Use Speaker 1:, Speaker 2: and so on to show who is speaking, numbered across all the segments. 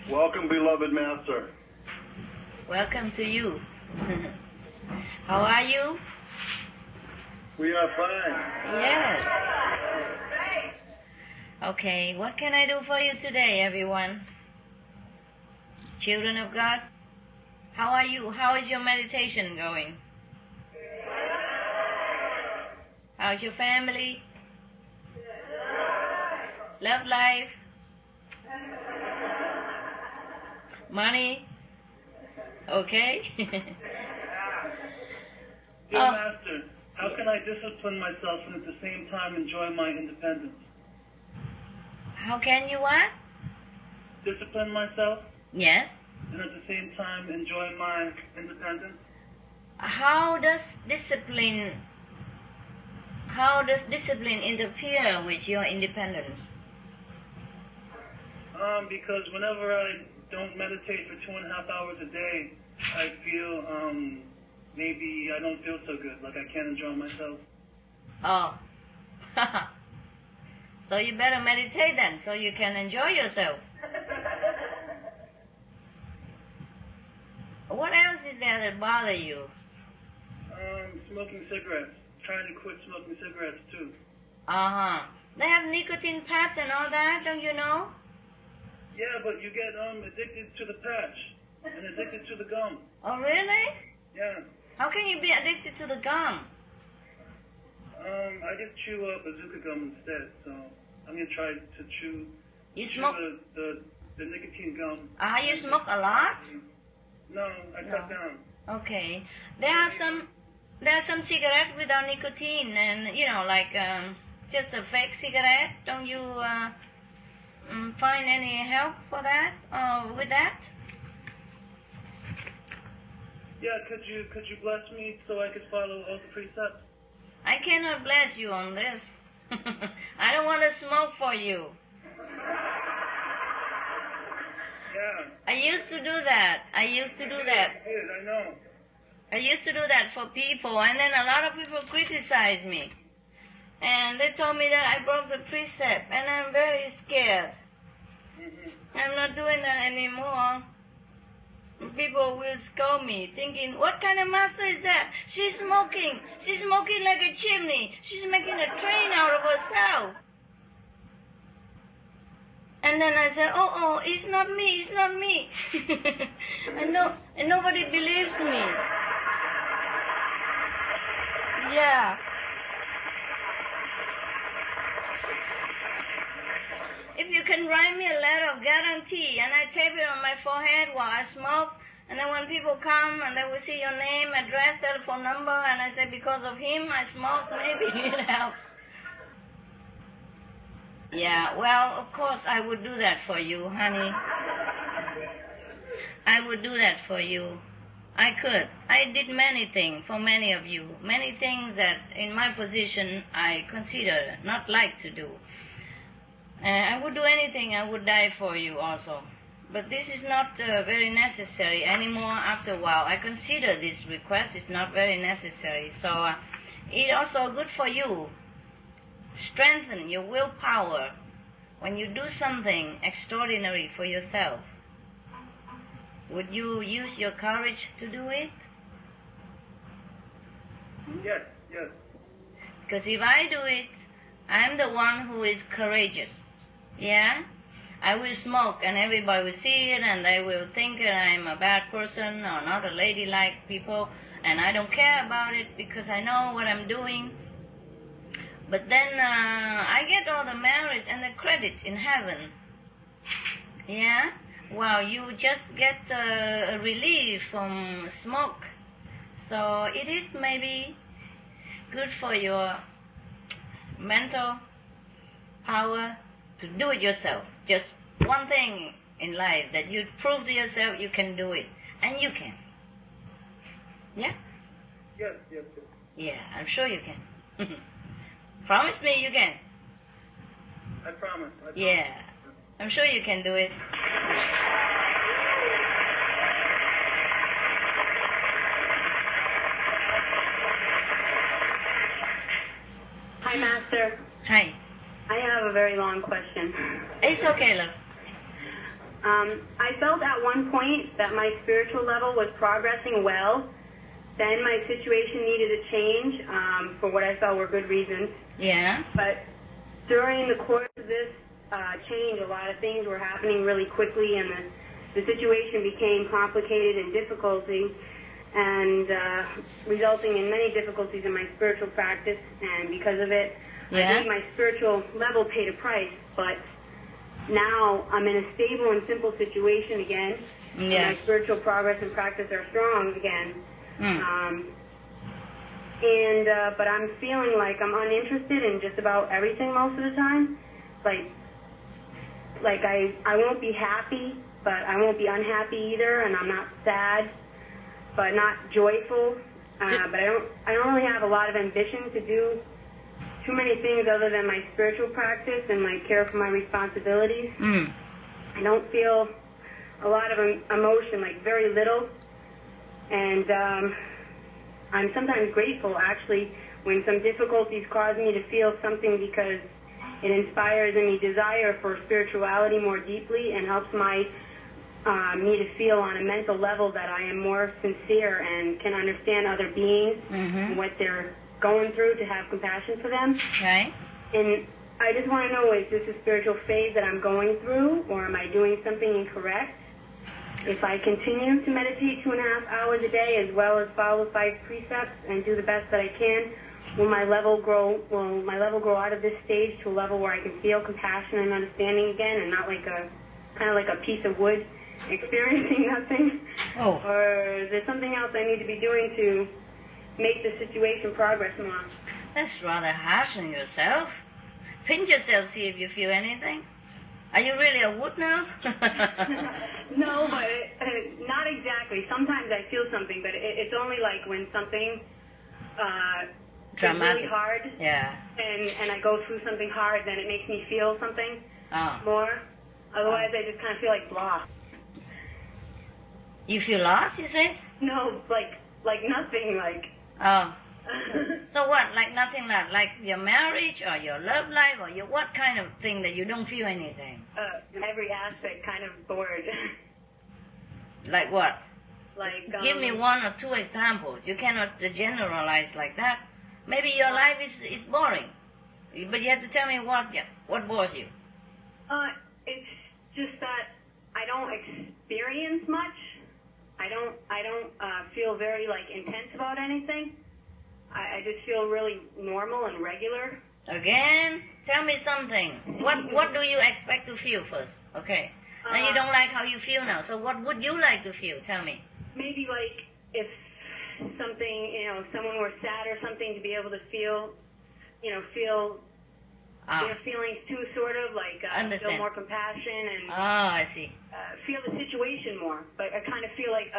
Speaker 1: Welcome, beloved Master.
Speaker 2: Welcome to you. How are you?
Speaker 1: We are fine.
Speaker 2: Yes. Okay, what can I do for you today, everyone? Children of God, how are you? How is your meditation going? How's your family? Love life? Money? Okay?
Speaker 1: Dear Master, how can I discipline myself and at the same time enjoy my independence?
Speaker 2: How can you what?
Speaker 1: Discipline myself
Speaker 2: Yes.
Speaker 1: and at the same time enjoy my independence?
Speaker 2: How does discipline interfere with your independence?
Speaker 1: Because whenever I don't meditate for 2.5 hours a day, I feel maybe I don't feel so good, like I can't enjoy myself.
Speaker 2: Oh. So you better meditate then, so you can enjoy yourself. What else is there that bother you?
Speaker 1: Smoking cigarettes. Trying to quit smoking cigarettes too.
Speaker 2: Uh-huh. They have nicotine patch and all that, don't you know?
Speaker 1: Yeah, but you get addicted to the patch and addicted to the gum.
Speaker 2: Oh, really?
Speaker 1: Yeah.
Speaker 2: How can you be addicted to the gum?
Speaker 1: I just chew bazooka gum instead, so I'm gonna try to chew.
Speaker 2: You smoke?
Speaker 1: The nicotine gum.
Speaker 2: You smoke a lot?
Speaker 1: No, I cut down.
Speaker 2: Okay. There are some cigarettes without nicotine, and like just a fake cigarette. Don't you find any help for that with that?
Speaker 1: Yeah, could you bless me so I could follow all the precepts?
Speaker 2: I cannot bless you on this. I don't want to smoke for you.
Speaker 1: Yeah.
Speaker 2: I used to do that.
Speaker 1: I know.
Speaker 2: I used to do that for people, and then a lot of people criticized me. And they told me that I broke the precept, and I'm very scared. I'm not doing that anymore. People will scold me, thinking, what kind of master is that? She's smoking like a chimney. She's making a train out of herself. And then I said, oh, it's not me. And nobody believes me. Yeah. If you can write me a letter of guarantee and I tape it on my forehead while I smoke, and then when people come and they will see your name, address, telephone number, and I say because of him I smoke, maybe it helps. Yeah, well, of course I would do that for you, honey. I would do that for you. I could. I did many things for many of you. Many things that in my position I consider not like to do. I would do anything. I would die for you also. But this is not very necessary anymore after a while. I consider this request is not very necessary. So It's also good for you. Strengthen your willpower when you do something extraordinary for yourself. Would you use your courage to do it?
Speaker 1: Yes, yes.
Speaker 2: Because if I do it, I'm the one who is courageous. Yeah? I will smoke and everybody will see it and they will think that I'm a bad person or not a ladylike people, and I don't care about it because I know what I'm doing. But then I get all the merit and the credit in heaven. Yeah? While you just get a relief from smoke. So it is maybe good for your mental power to do it yourself. Just one thing in life that you prove to yourself you can do it. And you can. Yeah?
Speaker 1: Yes, yes, yes.
Speaker 2: Yeah, I'm sure you can. Promise me you can.
Speaker 1: I promise.
Speaker 2: Yeah, I'm sure you can do it.
Speaker 3: Hi, Master.
Speaker 2: Hi.
Speaker 3: I have a very long question.
Speaker 2: It's okay, love.
Speaker 3: I felt at one point that my spiritual level was progressing well. Then my situation needed a change for what I felt were good reasons.
Speaker 2: Yeah.
Speaker 3: But during the course of this change, a lot of things were happening really quickly, and the situation became complicated and difficulty, and resulting in many difficulties in my spiritual practice. And because of it, I think my spiritual level paid a price. But now I'm in a stable and simple situation again.
Speaker 2: Yeah.
Speaker 3: My spiritual progress and practice are strong again. But I'm feeling like I'm uninterested in just about everything most of the time. Like I won't be happy, but I won't be unhappy either, and I'm not sad, but not joyful. But I don't really have a lot of ambition to do too many things other than my spiritual practice and my care for my responsibilities. I don't feel a lot of emotion, like very little. And I'm sometimes grateful, actually, when some difficulties cause me to feel something, because it inspires in me desire for spirituality more deeply and helps me to feel on a mental level that I am more sincere and can understand other beings and what they're going through, to have compassion for them.
Speaker 2: Right.
Speaker 3: And I just want to know, is this a spiritual phase that I'm going through, or am I doing something incorrect? If I continue to meditate 2.5 hours a day, as well as follow 5 precepts and do the best that I can, will my level grow? Will my level grow out of this stage to a level where I can feel compassion and understanding again, and not like a piece of wood experiencing nothing?
Speaker 2: Oh.
Speaker 3: Or is there something else I need to be doing to make the situation progress more?
Speaker 2: That's rather harsh on yourself. Pinch yourself, see if you feel anything. Are you really a wood now?
Speaker 3: No, but not exactly. Sometimes I feel something, but it's only like when something
Speaker 2: dramatic,
Speaker 3: is really hard,
Speaker 2: yeah,
Speaker 3: and I go through something hard, then it makes me feel something more. Otherwise, I just kind of feel like blah.
Speaker 2: You feel lost, you said?
Speaker 3: No, like nothing, like.
Speaker 2: Oh. So what? Like nothing, like your marriage or your love life, or your what kind of thing that you don't feel anything?
Speaker 3: Every aspect kind of bored.
Speaker 2: Like what?
Speaker 3: Like
Speaker 2: give me 1 or 2 examples. You cannot generalize like that. Maybe your life is boring, but you have to tell me what bores you.
Speaker 3: It's just that I don't experience much. I don't feel very intense about anything. I just feel really normal and regular.
Speaker 2: Again, tell me something. What do you expect to feel first? Okay. Now you don't like how you feel now. So what would you like to feel? Tell me.
Speaker 3: Maybe if something, someone were sad or something, to be able to feel their feelings too, sort of feel more compassion and.
Speaker 2: I see.
Speaker 3: Feel the situation more, but I kind of feel like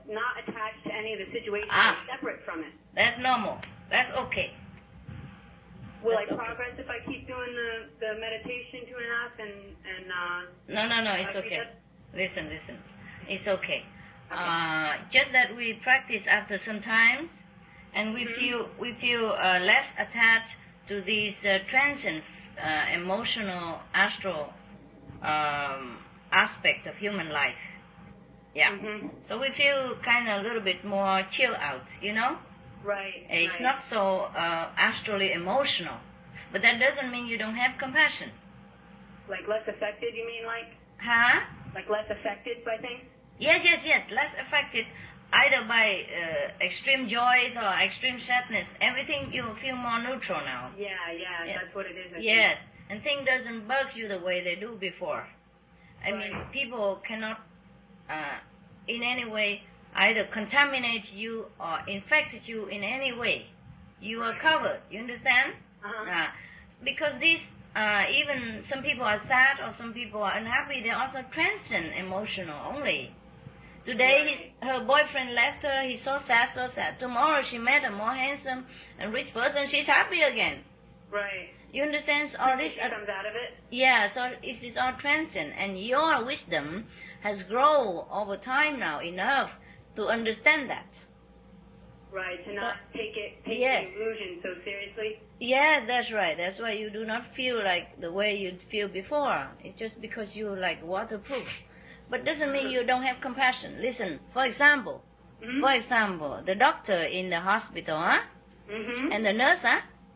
Speaker 3: not attached to any of the situation, separate from it.
Speaker 2: That's normal. That's okay.
Speaker 3: Will I progress if I keep doing the meditation 2.5 and
Speaker 2: No, it's okay. Listen. It's okay. Just that we practice after some times, and we feel less attached to these transient emotional astral aspect of human life. Yeah. So we feel kind of a little bit more chill out, you know?
Speaker 3: Right.
Speaker 2: It's not so astrally emotional. But that doesn't mean you don't have compassion.
Speaker 3: Like less affected, you mean like?
Speaker 2: Huh?
Speaker 3: Like less affected by things?
Speaker 2: Yes. Less affected either by extreme joys or extreme sadness. Everything you feel more neutral now.
Speaker 3: Yeah, that's what it is. I
Speaker 2: Yes. And things doesn't bug you the way they do before. I mean, people cannot in any way either contaminate you or infect you in any way. You are covered. You understand? Because these, even some people are sad or some people are unhappy, they're also transient emotional only. Today her boyfriend left her, he's so sad. Tomorrow she met a more handsome and rich person, she's happy again.
Speaker 3: Right.
Speaker 2: You understand? All this
Speaker 3: comes out of it?
Speaker 2: Yeah, so it is all transient, and your wisdom has grown over time now enough to understand that.
Speaker 3: Right, to not take the illusion so seriously.
Speaker 2: Yes, that's right. That's why you do not feel like the way you feel before. It's just because you're like waterproof. But doesn't mean you don't have compassion. Listen, for example, the doctor in the hospital, and the nurse,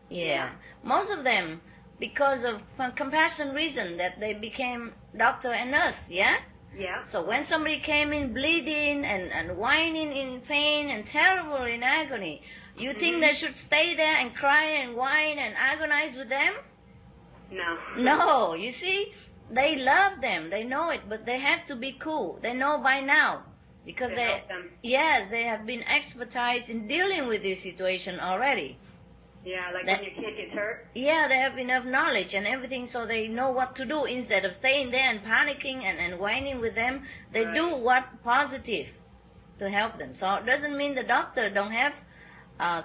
Speaker 2: Yeah. Most of them, because of compassion reason, that they became doctor and nurse, yeah?
Speaker 3: Yeah.
Speaker 2: So when somebody came in bleeding and whining in pain and terrible in agony, you think they should stay there and cry and whine and agonize with them?
Speaker 3: No.
Speaker 2: No, you see, they love them, they know it, but they have to be cool. They know by now. Because they have been expertise in dealing with this situation already.
Speaker 3: Yeah, like when your kid gets hurt?
Speaker 2: Yeah, they have enough knowledge and everything, so they know what to do. Instead of staying there and panicking and whining with them, they do what positive to help them. So it doesn't mean the doctor don't have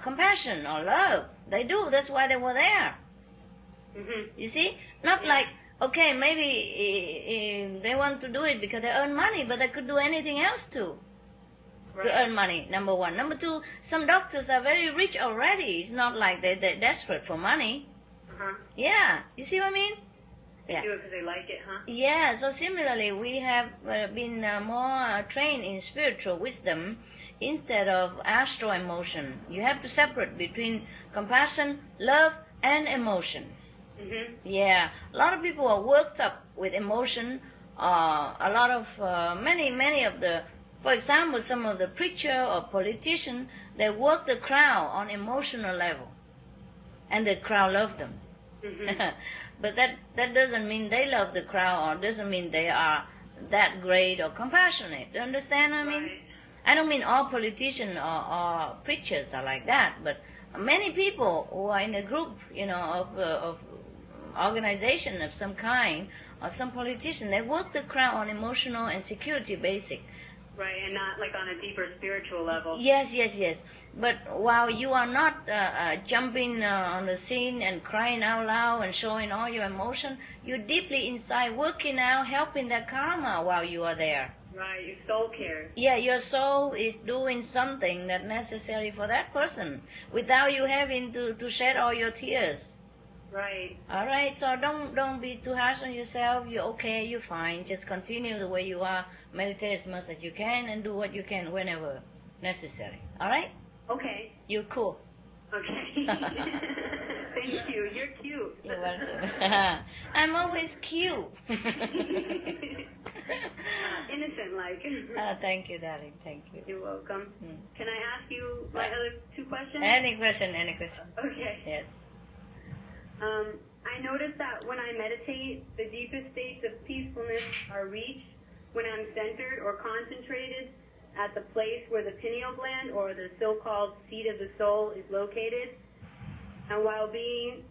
Speaker 2: compassion or love. They do. That's why they were there. You see? Not like, okay, maybe they want to do it because they earn money, but they could do anything else too. To earn money, number one. Number two, some doctors are very rich already. It's not like they're desperate for money. Yeah, you see what I mean?
Speaker 3: They do it because they like it, huh?
Speaker 2: Yeah, so similarly, we have been more trained in spiritual wisdom instead of astral emotion. You have to separate between compassion, love, and emotion. Yeah, a lot of people are worked up with emotion. A lot of, many of the, for example, some of the preacher or politician, they work the crowd on emotional level, and the crowd love them. But that doesn't mean they love the crowd, or doesn't mean they are that great or compassionate. You understand what I mean? I don't mean all politicians or preachers are like that, but many people who are in a group, of organization of some kind, or some politician, they work the crowd on emotional and security basic.
Speaker 3: Right, and not like on a deeper spiritual level.
Speaker 2: Yes. But while you are not jumping on the scene and crying out loud and showing all your emotion, you're deeply inside working out, helping that karma while you are there.
Speaker 3: Right, your soul cares.
Speaker 2: Yeah, your soul is doing something that's necessary for that person without you having to shed all your tears.
Speaker 3: Right.
Speaker 2: All right, so don't be too harsh on yourself. You're okay, you're fine. Just continue the way you are. Meditate as much as you can and do what you can whenever necessary. All right?
Speaker 3: Okay.
Speaker 2: You're cool.
Speaker 3: Okay. Thank you. You're cute.
Speaker 2: You're welcome. I'm always cute.
Speaker 3: Innocent like.
Speaker 2: Thank you, darling. Thank you.
Speaker 3: You're welcome. Can I ask you my other two questions?
Speaker 2: Any question.
Speaker 3: Okay.
Speaker 2: Yes.
Speaker 3: I noticed that when I meditate, the deepest states of peacefulness are reached when I'm centered or concentrated at the place where the pineal gland, or the so-called seat of the soul, is located. And while being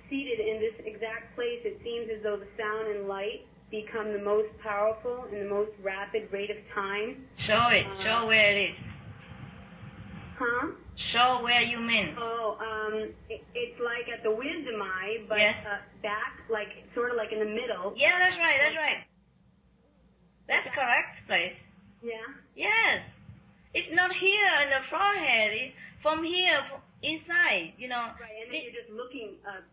Speaker 3: seated in this exact place, it seems as though the sound and light become the most powerful in the most rapid rate of time.
Speaker 2: Show it. Show where it is.
Speaker 3: Huh?
Speaker 2: Show where you meant.
Speaker 3: It's like at the wisdom eye, but back, like sort of like in the middle.
Speaker 2: Yeah, that's right. That's correct place.
Speaker 3: Yeah?
Speaker 2: Yes. It's not here in the forehead. It's from here, inside, you know.
Speaker 3: Right, and then you're just looking at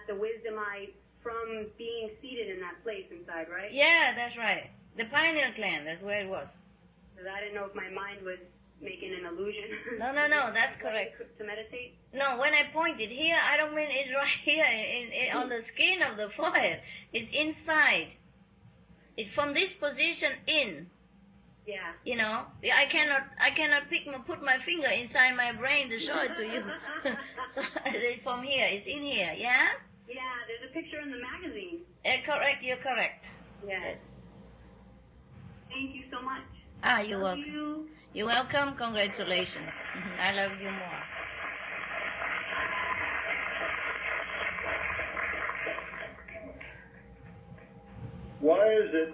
Speaker 3: the wisdom eye from being seated in that place inside, right?
Speaker 2: Yeah, that's right. The pineal gland, that's where it was.
Speaker 3: Because I didn't know if my mind was making an illusion.
Speaker 2: No, that's correct.
Speaker 3: To meditate?
Speaker 2: No, when I pointed here, I don't mean it's right here on the skin of the forehead. It's inside. It's from this position in.
Speaker 3: Yeah.
Speaker 2: You know, I cannot put my finger inside my brain to show it to you. So it's from here, it's in here, yeah?
Speaker 3: Yeah, there's a picture in the magazine.
Speaker 2: Correct, you're correct.
Speaker 3: Yes. Thank you so much.
Speaker 2: You're welcome.
Speaker 3: You.
Speaker 2: You're welcome. Congratulations. I love you more.
Speaker 4: Why is it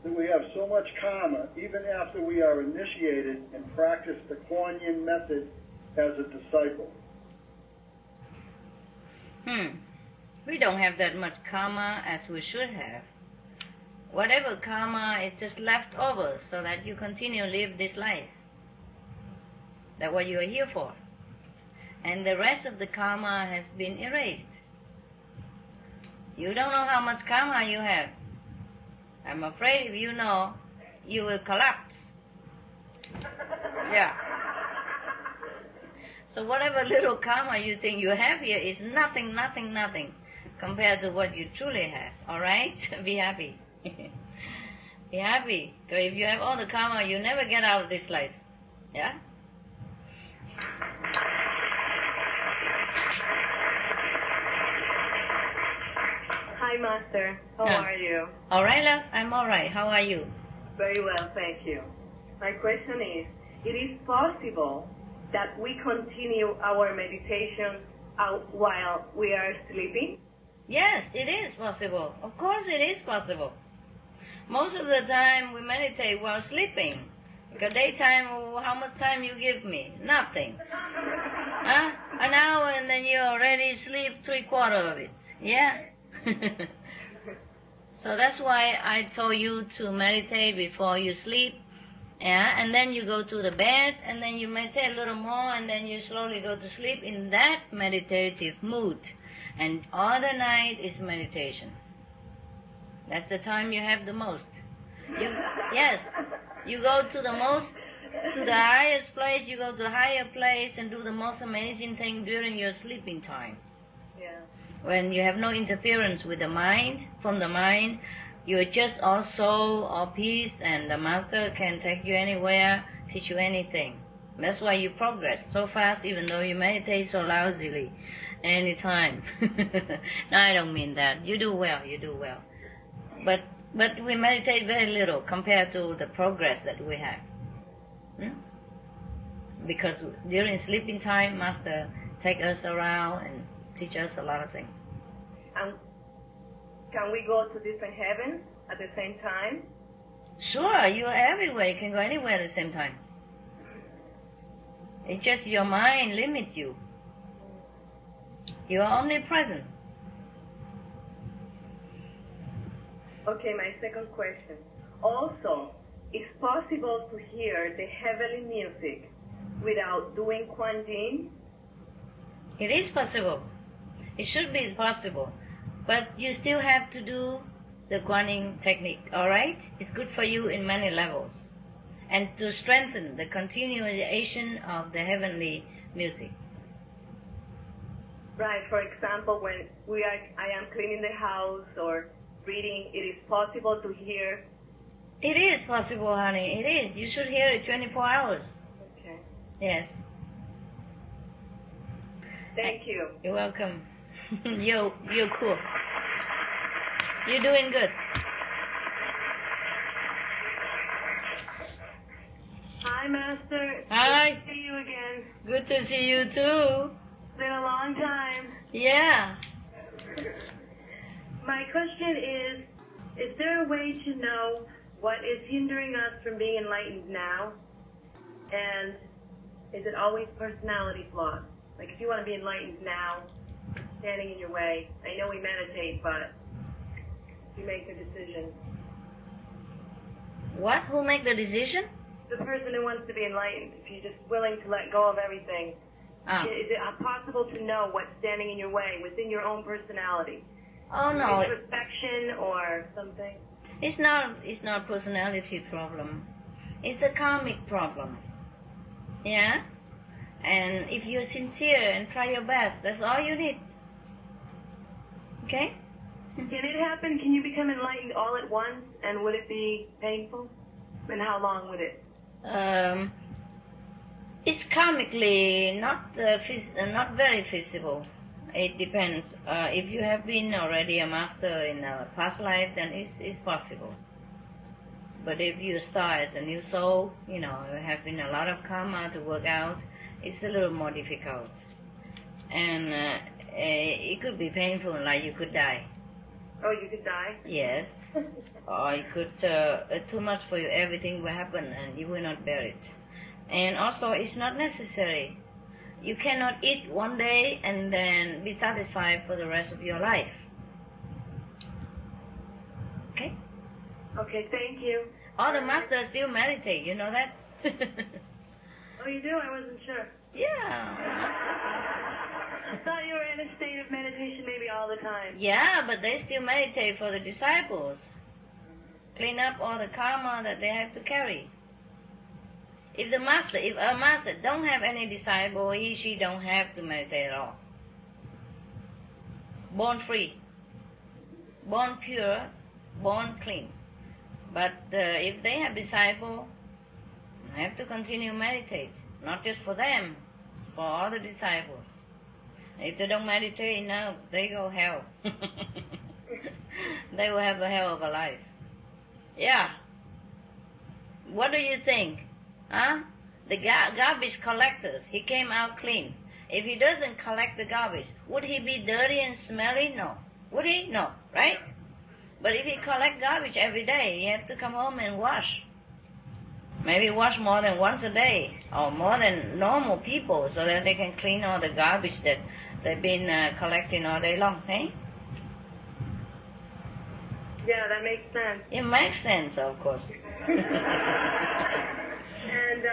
Speaker 4: that we have so much karma even after we are initiated and practice the KIyon method as a disciple?
Speaker 2: We don't have that much karma as we should have. Whatever karma is just left over so that you continue to live this life. That's what you are here for. And the rest of the karma has been erased. You don't know how much karma you have. I'm afraid if you know, you will collapse. Yeah. So whatever little karma you think you have here is nothing compared to what you truly have. All right? Be happy. Be happy. Because if you have all the karma, you never get out of this life. Yeah?
Speaker 5: Hi, Master. How are you?
Speaker 2: All right, love. I'm all right. How are you?
Speaker 5: Very well, thank you. My question is, it is possible that we continue our meditation while we are sleeping?
Speaker 2: Yes, it is possible. Of course it is possible. Most of the time we meditate while sleeping. Because daytime, how much time you give me? Nothing. An hour and then you already sleep 3/4 of it. Yeah? So that's why I told you to meditate before you sleep. Yeah, and then you go to the bed, and then you meditate a little more, and then you slowly go to sleep in that meditative mood. And all the night is meditation. That's the time you have the most. You go to the highest place, you go to a higher place and do the most amazing thing during your sleeping time.
Speaker 5: Yeah.
Speaker 2: When you have no interference with the mind, from the mind, you're just all soul, all peace, and the Master can take you anywhere, teach you anything. That's why you progress so fast, even though you meditate so lousily, anytime. No, I don't mean that. You do well, you do well. But we meditate very little compared to the progress that we have. Because during sleeping time, Master take us around and teach us a lot of things.
Speaker 5: Can we go to different heavens at the same time?
Speaker 2: Sure, you're everywhere. You can go anywhere at the same time. It's just your mind limits you. You are omnipresent.
Speaker 5: Okay, my second question. Also, it's possible to hear the heavenly music without doing Quan.
Speaker 2: It is possible. It should be possible. But you still have to do the Quan technique, all right? It's good for you in many levels. And to strengthen the continuation of the heavenly music.
Speaker 5: Right, for example, when I am cleaning the house or reading, it is possible to hear.
Speaker 2: It is possible, honey. It is. You should hear it 24 hours.
Speaker 5: Okay.
Speaker 2: Yes.
Speaker 5: Thank you.
Speaker 2: You're welcome. You're cool. You're doing good.
Speaker 5: Hi, Master.
Speaker 2: Hi.
Speaker 5: Good to see you again.
Speaker 2: Good to see you too.
Speaker 5: It's been a long time.
Speaker 2: Yeah.
Speaker 5: My question is there a way to know what is hindering us from being enlightened now? And is it always personality flaws? Like if you want to be enlightened now, standing in your way. I know we meditate, but you make the decision.
Speaker 2: What? Who make the decision?
Speaker 5: the person who wants to be enlightened, if you're just willing to let go of everything, is it possible to know what's standing in your way within your own personality?
Speaker 2: Oh no.
Speaker 5: Introspection or something?
Speaker 2: It's not personality problem. It's a karmic problem. Yeah? And if you're sincere and try your best, that's all you need. Okay?
Speaker 5: Can it happen? Can you become enlightened all at once? And would it be painful? And how long would it?
Speaker 2: It's karmically not very feasible. It depends. If you have been already a master in a past life, then it's possible. But if you start as a new soul, you have been a lot of karma to work out, it's a little more difficult. And it could be painful, like you could die.
Speaker 5: Oh, you could die?
Speaker 2: Yes. Or it could, too much for you, everything will happen and you will not bear it. And also, it's not necessary. You cannot eat one day and then be satisfied for the rest of your life. Okay?
Speaker 5: Okay, thank you.
Speaker 2: All the masters still meditate, you know that?
Speaker 5: Oh, you do? I wasn't sure.
Speaker 2: Yeah, the masters still.
Speaker 5: I thought you were in a state of meditation maybe all the time.
Speaker 2: Yeah, but they still meditate for the disciples. Clean up all the karma that they have to carry. If a master don't have any disciple, she don't have to meditate at all. Born free, born pure, born clean. But if they have disciple, they have to continue meditate. Not just for them, for all the disciples. If they don't meditate enough, they go hell. They will have a hell of a life. Yeah. What do you think? Huh? The garbage collectors, he came out clean. If he doesn't collect the garbage, would he be dirty and smelly? No. Would he? No. Right? But if he collect garbage every day, he have to come home and wash. Maybe wash more than once a day, or more than normal people, so that they can clean all the garbage that they've been collecting all day long, eh?
Speaker 5: Yeah, that makes sense.
Speaker 2: It makes sense, of course.
Speaker 5: And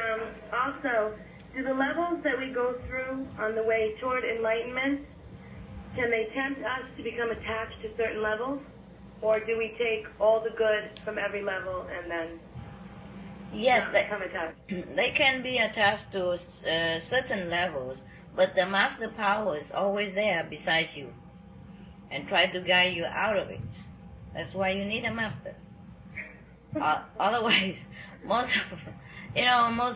Speaker 5: also, do the levels that we go through on the way toward enlightenment, can they tempt us to become attached to certain levels? Or do we take all the good from every level and then become attached?
Speaker 2: They can be attached to certain levels, but the master power is always there beside you and try to guide you out of it. That's why you need a master. Otherwise, most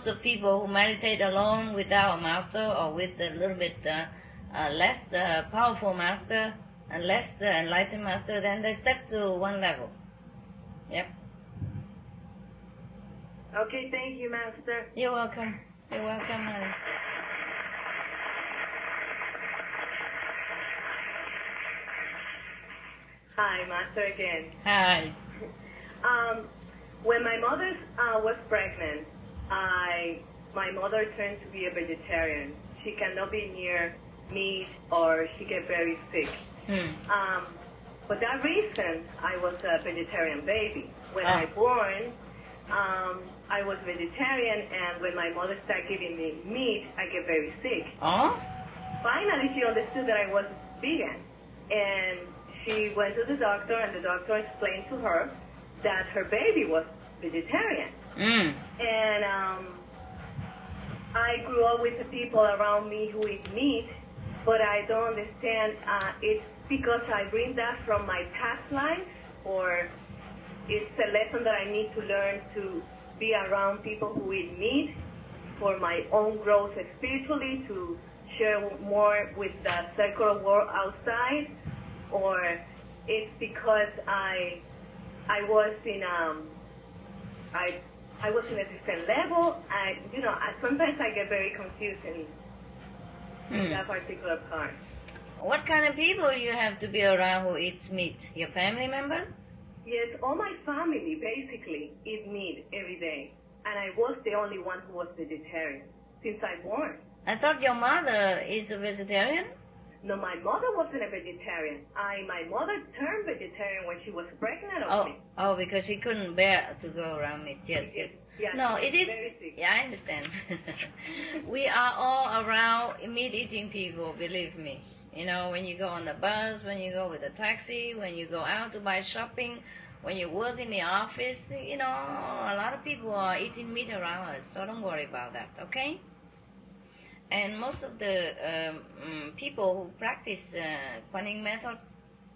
Speaker 2: of people who meditate alone without a master or with a little bit less powerful master and less enlightened master, then they step to one level. Yep.
Speaker 5: Okay, thank you, Master.
Speaker 2: You're welcome. You're welcome, honey.
Speaker 5: Hi, Master again.
Speaker 2: Hi.
Speaker 5: When my mother was pregnant, my mother turned to be a vegetarian. She cannot be near meat or she get very sick. For that reason, I was a vegetarian baby. When I born, I was vegetarian, and when my mother started giving me meat, I get very sick.
Speaker 2: Oh?
Speaker 5: Finally, she understood that I was vegan, and she went to the doctor, and the doctor explained to her that her baby was vegetarian. And I grew up with the people around me who eat meat, but I don't understand. It's because I bring that from my past life, or it's a lesson that I need to learn to be around people who eat meat for my own growth spiritually, to share more with the secular world outside, or it's because I was in I was in a different level. Sometimes I get very confused in that particular part.
Speaker 2: What kind of people you have to be around who eats meat? Your family members?
Speaker 5: Yes, all my family basically eat meat every day, and I was the only one who was vegetarian since I born.
Speaker 2: I thought your mother is a vegetarian?
Speaker 5: No, my mother wasn't a vegetarian. My mother turned vegetarian when she was pregnant of me.
Speaker 2: Oh, because she couldn't bear to go around meat. Yes.
Speaker 5: Yeah,
Speaker 2: No, it is.
Speaker 5: very sick.
Speaker 2: Yeah, I understand. We are all around meat-eating people, believe me. You know, when you go on the bus, when you go with a taxi, when you go out to buy shopping, when you work in the office, you know, a lot of people are eating meat around us, so don't worry about that, okay? And most of the people who practice Kuan Yin method,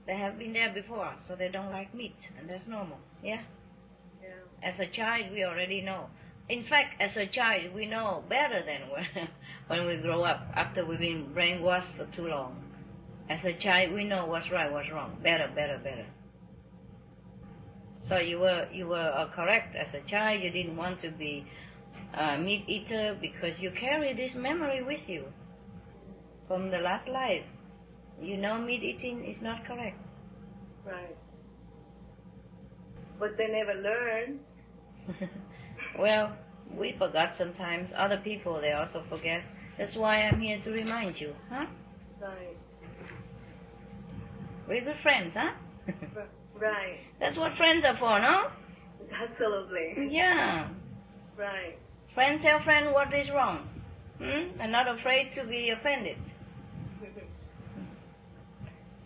Speaker 2: they have been there before, so they don't like meat, and that's normal, yeah?
Speaker 5: Yeah.
Speaker 2: As a child, we already know. In fact, as a child, we know better than when we grow up, after we've been brainwashed for too long. As a child, we know what's right, what's wrong, better. So you were correct. As a child, you didn't want to be a meat eater because you carry this memory with you from the last life. You know meat eating is not correct.
Speaker 5: Right. But they never learn.
Speaker 2: Well, we forgot sometimes. Other people, they also forget. That's why I'm here to remind you, huh?
Speaker 5: Right.
Speaker 2: We're good friends, huh?
Speaker 5: Right.
Speaker 2: That's what friends are for, no?
Speaker 5: Absolutely.
Speaker 2: Yeah.
Speaker 5: Right.
Speaker 2: Friend tell friend what is wrong. And not afraid to be offended.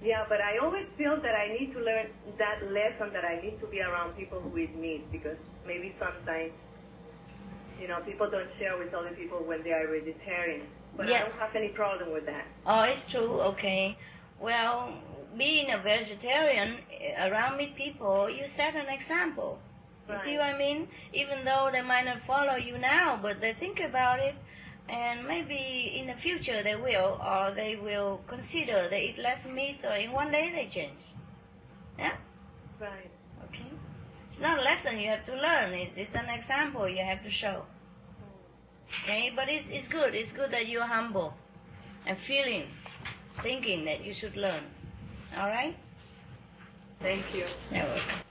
Speaker 5: Yeah, but I always feel that I need to learn that lesson, that I need to be around people who eat meat, because maybe sometimes, you know, people don't share with other people when they are vegetarian. But
Speaker 2: Yeah.
Speaker 5: I don't have any problem with that.
Speaker 2: Oh, it's true, okay. Well, being a vegetarian around meat people, you set an example. You see what I mean? Even though they might not follow you now, but they think about it, and maybe in the future they will, or they will consider they eat less meat, or in one day they change. Yeah?
Speaker 5: Right.
Speaker 2: Okay. It's not a lesson you have to learn. It's an example you have to show. Okay? But it's good. It's good that you're humble and thinking that you should learn. All right?
Speaker 5: Thank you.
Speaker 2: You're welcome.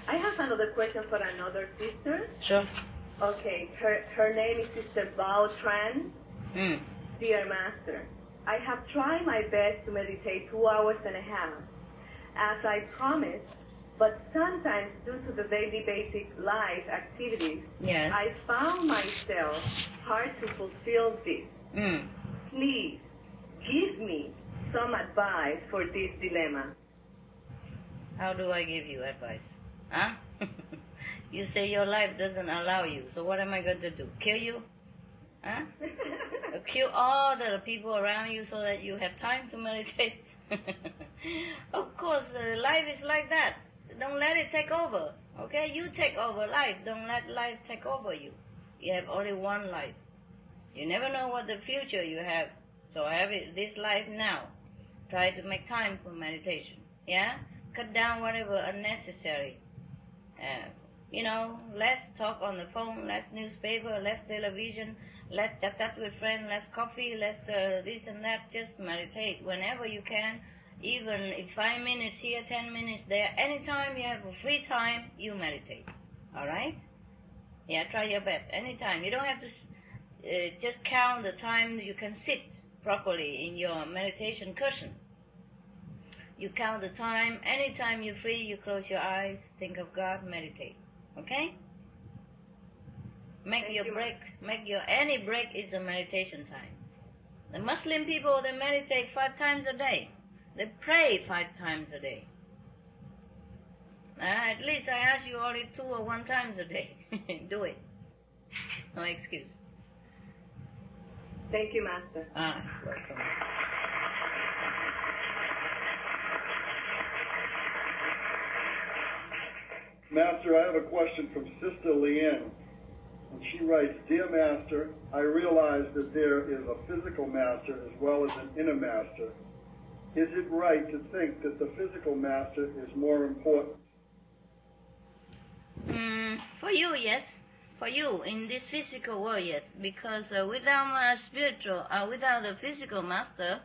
Speaker 5: I have another question for another sister.
Speaker 2: Sure.
Speaker 5: Okay, her name is Sister Bao Tran. Dear Master, I have tried my best to meditate 2 hours and a half, as I promised, but sometimes due to the daily basic life activities,
Speaker 2: Yes.
Speaker 5: I found myself hard to fulfill this. Please, give me some advice for this dilemma.
Speaker 2: How do I give you advice? Huh? You say your life doesn't allow you, so what am I going to do? Kill you? Huh? Kill all the people around you so that you have time to meditate? Of course, life is like that. Don't let it take over, okay? You take over life. Don't let life take over you. You have only one life. You never know what the future you have, so have it this life now. Try to make time for meditation, yeah? Cut down whatever unnecessary. You know, less talk on the phone, less newspaper, less television, less chat with friends, less coffee, less this and that. Just meditate whenever you can. Even if 5 minutes here, 10 minutes there, anytime you have a free time, you meditate. All right? Yeah, try your best. Anytime. You don't have to just count the time you can sit properly in your meditation cushion. You count the time. Anytime you're free, you close your eyes, think of God, meditate. Okay? Make your break. Any break is a meditation time. The Muslim people, they meditate 5 times a day. They pray 5 times a day. At least I ask you only 2 or 1 times a day. Do it. No excuse.
Speaker 5: Thank you, Master.
Speaker 2: Welcome.
Speaker 4: Master, I have a question from Sister Leanne. And she writes, Dear Master, I realize that there is a physical master as well as an inner master. Is it right to think that the physical master is more important?
Speaker 2: For you, yes. For you, in this physical world, yes. Because without without the physical master,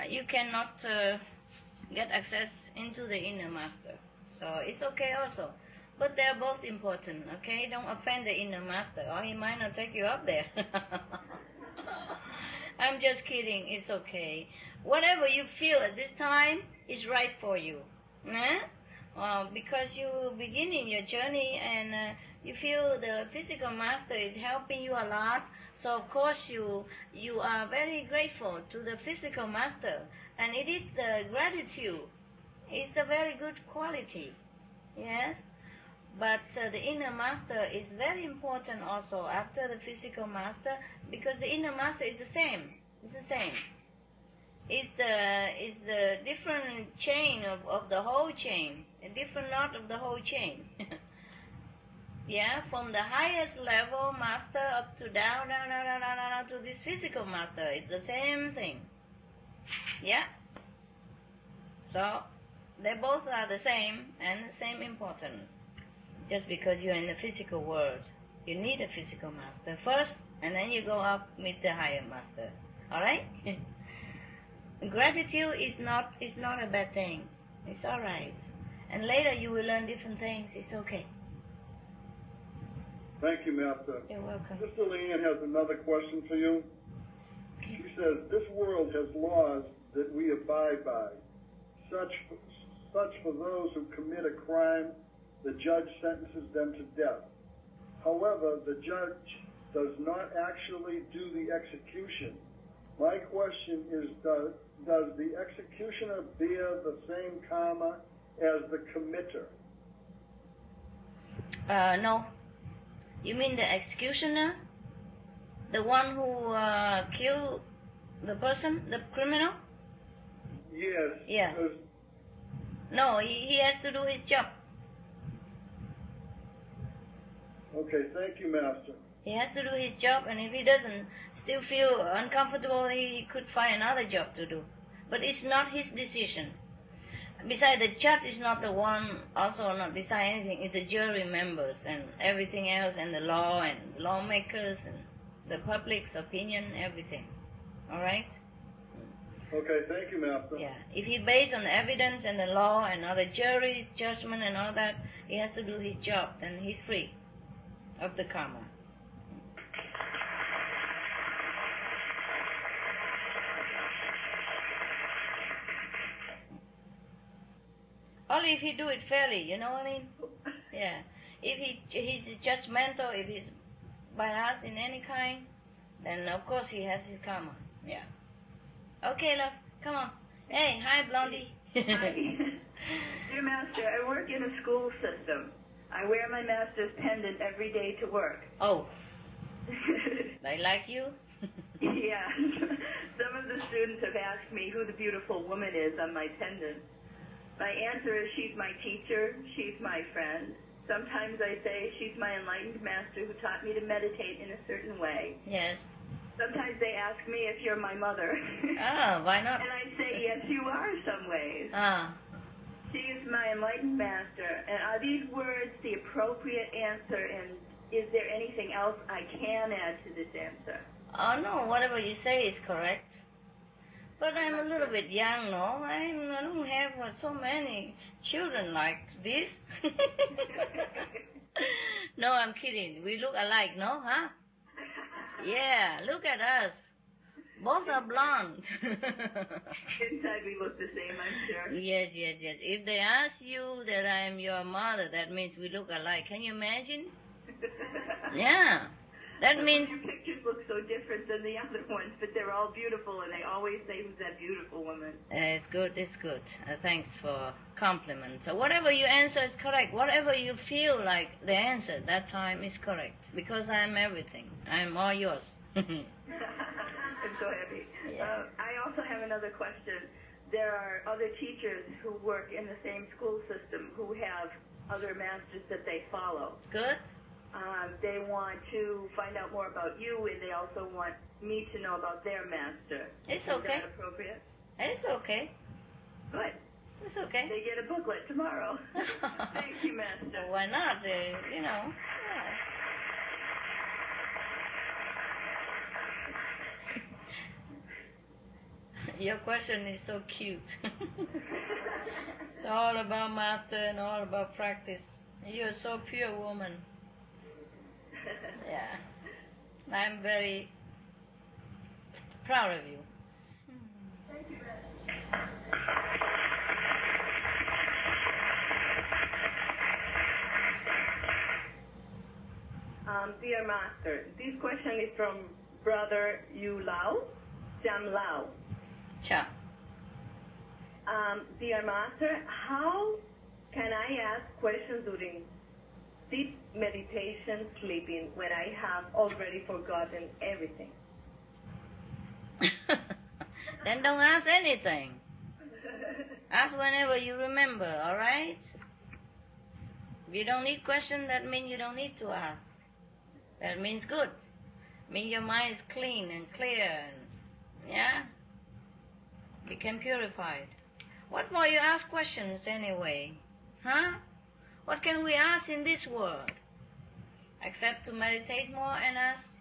Speaker 2: you cannot get access into the inner master. So it's okay also. But they're both important, okay? Don't offend the inner master, or he might not take you up there. I'm just kidding. It's okay. Whatever you feel at this time is right for you. Because you beginning your journey and you feel the physical master is helping you a lot. So of course you are very grateful to the physical master. And it is the gratitude. It's a very good quality. Yes. But the inner master is very important also after the physical master, because the inner master is the same. It's the same. It's the different chain of the whole chain, a different knot of the whole chain. Yeah, from the highest level master up to down to this physical master. It's the same thing. Yeah. So they both are the same and the same importance. Just because you're in the physical world, you need a physical master first, and then you go up meet the higher master. All right? Gratitude is not a bad thing. It's all right. And later you will learn different things. It's okay.
Speaker 4: Thank you, Master.
Speaker 2: You're welcome.
Speaker 4: Sister Leanne has another question for you.
Speaker 2: Okay.
Speaker 4: She says, this world has laws that we abide by. Such for those who commit a crime, the judge sentences them to death. However, the judge does not actually do the execution. My question is, does the executioner bear the same karma as the committer?
Speaker 2: No. You mean the executioner? The one who killed the person, the criminal?
Speaker 4: Yes.
Speaker 2: Yes. No, he has to do his job.
Speaker 4: Okay, thank you, Master.
Speaker 2: He has to do his job, and if he doesn't still feel uncomfortable, he could find another job to do. But it's not his decision. Besides, the judge is not the one also not decide anything. It's the jury members and everything else, and the law and lawmakers and the public's opinion, everything. All right?
Speaker 4: Okay, thank you, Master.
Speaker 2: Yeah. If he based on the evidence and the law and all the jury's judgment and all that, he has to do his job, then he's free of the karma. Only if he do it fairly, you know what I mean? Yeah. If he's judgmental, if he's biased in any kind, then of course he has his karma. Yeah. Okay, love, come on. Hey, hi, Blondie.
Speaker 6: Hi. Dear Master, I work in a school system. I wear my master's pendant every day to work.
Speaker 2: Oh. They like you?
Speaker 6: Yeah. Some of the students have asked me who the beautiful woman is on my pendant. My answer is she's my teacher, she's my friend. Sometimes I say she's my enlightened master who taught me to meditate in a certain way.
Speaker 2: Yes.
Speaker 6: Sometimes they ask me if you're my mother.
Speaker 2: Ah, why not?
Speaker 6: And I say, yes, you are some ways.
Speaker 2: Ah.
Speaker 6: She is my enlightened master. And are these words the appropriate answer? And is there anything else I can add to this answer?
Speaker 2: Oh, no, whatever you say is correct. But I'm a little bit young, no? I don't have so many children like this. No, I'm kidding. We look alike, no? Huh? Yeah, look at us. Both are blonde.
Speaker 6: Inside we look the same, I'm sure.
Speaker 2: Yes. If they ask you that I'm your mother, that means we look alike. Can you imagine? Yeah. That means...
Speaker 6: Your pictures look so different than the other ones, but they're all beautiful, and they always say, who's that beautiful woman?
Speaker 2: It's good. Thanks for compliment. So whatever you answer is correct. Whatever you feel like the answer that time is correct. Because I'm everything. I'm all yours.
Speaker 6: I'm so happy.
Speaker 2: Yeah.
Speaker 6: I also have another question. There are other teachers who work in the same school system who have other masters that they follow.
Speaker 2: Good.
Speaker 6: They want to find out more about you, and they also want me to know about their master.
Speaker 2: It's okay.
Speaker 6: Is that appropriate?
Speaker 2: It's okay.
Speaker 6: Good.
Speaker 2: It's okay.
Speaker 6: They get a booklet tomorrow. Thank you, Master.
Speaker 2: Well, why not? You know. Yeah. Your question is so cute. It's all about master and all about practice. You're so pure woman. Yeah. I'm very Proud of you.
Speaker 5: Thank you, Brother. Dear Master, this question is from Brother Yu Lao, Jam Lao.
Speaker 2: Ciao.
Speaker 5: Dear Master, how can I ask questions during deep meditation sleeping when I have already forgotten everything?
Speaker 2: Then don't ask anything. Ask whenever you remember, all right? If you don't need questions, that means you don't need to ask. That means good. Means your mind is clean and clear and, yeah? Become purified. What more you ask questions anyway? Huh? What can we ask in this world? Except to meditate more and ask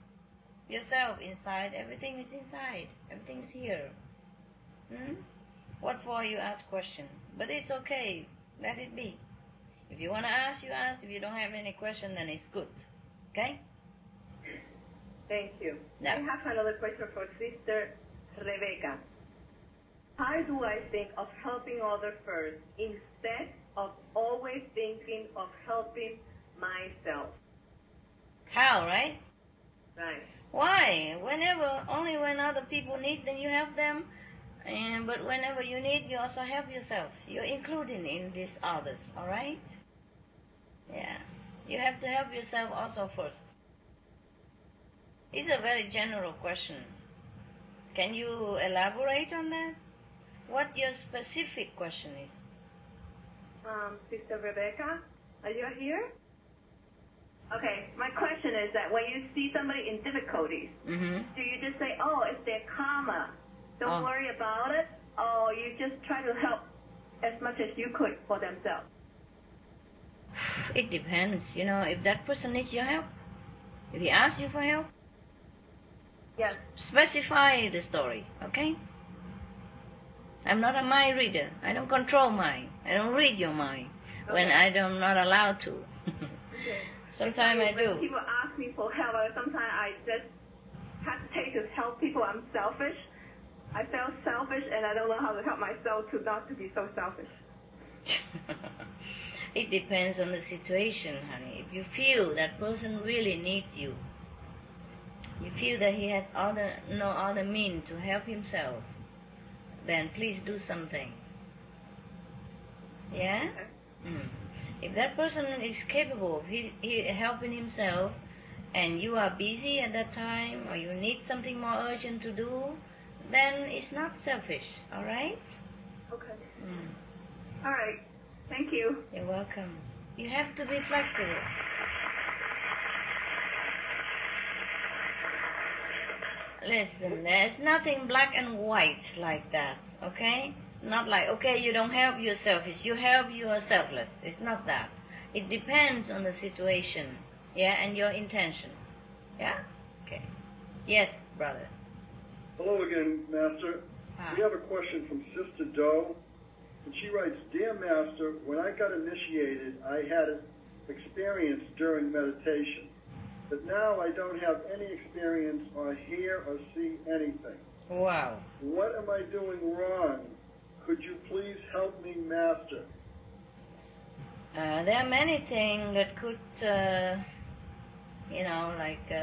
Speaker 2: yourself inside. Everything is inside. Everything is here. What for you ask question? But it's okay. Let it be. If you want to ask, you ask. If you don't have any question, then it's good. Okay?
Speaker 5: Thank you.
Speaker 2: Yeah.
Speaker 5: I have another question for Sister Rebecca. How do I think of helping others first instead of always thinking of helping myself?
Speaker 2: How, right?
Speaker 5: Right.
Speaker 2: Why? Only when other people need, then you help them. But whenever you need, you also help yourself. You're including in these others, all right? Yeah. You have to help yourself also first. It's a very general question. Can you elaborate on that? What your specific question is?
Speaker 5: Sister Rebecca, are you here? Okay, my question is that when you see somebody in difficulties, do you just say, oh, it's their karma, don't worry about it, or you just try to help as much as you could for themselves?
Speaker 2: It depends, if that person needs your help, if he asks you for help,
Speaker 5: yes.
Speaker 2: Specify the story, okay? I'm not a mind reader. I don't control mind. I don't read your mind when I'm not allowed to. Sometimes I do.
Speaker 5: When people ask me for help, sometimes I just hesitate to help people. I'm selfish. I feel selfish, and I don't know how to help myself to not to be so selfish.
Speaker 2: It depends on the situation, honey. If you feel that person really needs you, you feel that he has no other means to help himself, then please do something. Yeah? If that person is capable of helping himself, and you are busy at that time, or you need something more urgent to do, then it's not selfish, all right?
Speaker 5: Okay. All right. Thank you.
Speaker 2: You're welcome. You have to be flexible. Listen, there's nothing black and white like that, okay? Not like, okay, you don't help, you're selfish. You help, you are selfless. It's not that. It depends on the situation, yeah, and your intention. Yeah? Okay. Yes, brother.
Speaker 4: Hello again, Master.
Speaker 2: Hi.
Speaker 4: We have a question from Sister Doe, and she writes, Dear Master, when I got initiated, I had an experience during meditation. But now I don't have any experience or hear or see anything.
Speaker 2: Wow.
Speaker 4: What am I doing wrong? Could you please help me, Master?
Speaker 2: There are many things that could,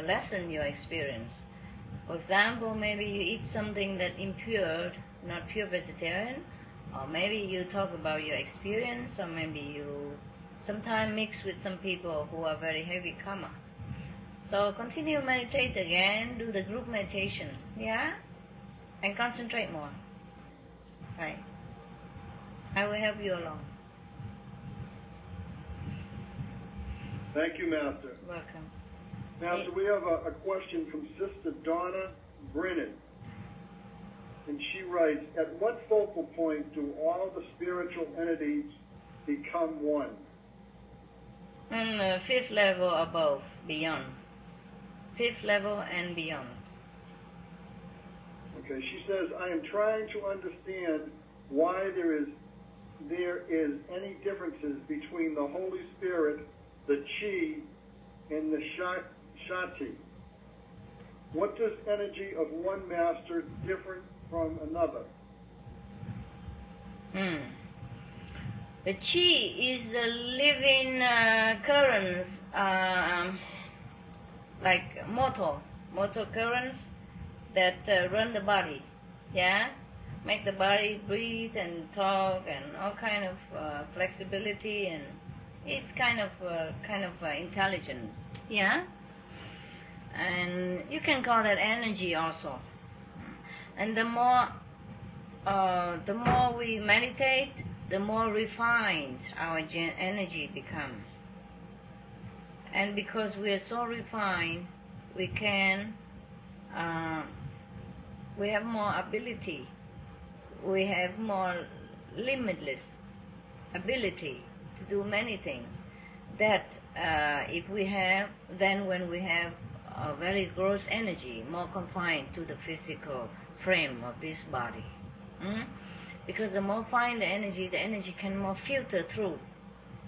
Speaker 2: lessen your experience. For example, maybe you eat something that impure, not pure vegetarian, or maybe you talk about your experience, or maybe you sometimes mix with some people who are very heavy karma. So continue meditate again, do the group meditation, yeah? And concentrate more. Right. I will help you along.
Speaker 4: Thank you, Master.
Speaker 2: Welcome.
Speaker 4: Master, we have a question from Sister Donna Brennan. And she writes, at what focal point do all the spiritual entities become one?
Speaker 2: Fifth level above, beyond. Fifth level and beyond.
Speaker 4: Okay, she says, I am trying to understand why there is any differences between the Holy Spirit, the Chi, and the Shakti. What does energy of one master different from another?
Speaker 2: The chi is the living currents, like motor currents that run the body, yeah? Make the body breathe and talk and all kind of flexibility, and it's kind of intelligence, yeah? And you can call that energy also. And the more we meditate, the more refined our energy become. And because we are so refined, we have more ability. We have more limitless ability to do many things that when we have a very gross energy, more confined to the physical frame of this body. Because the more fine the energy can more filter through,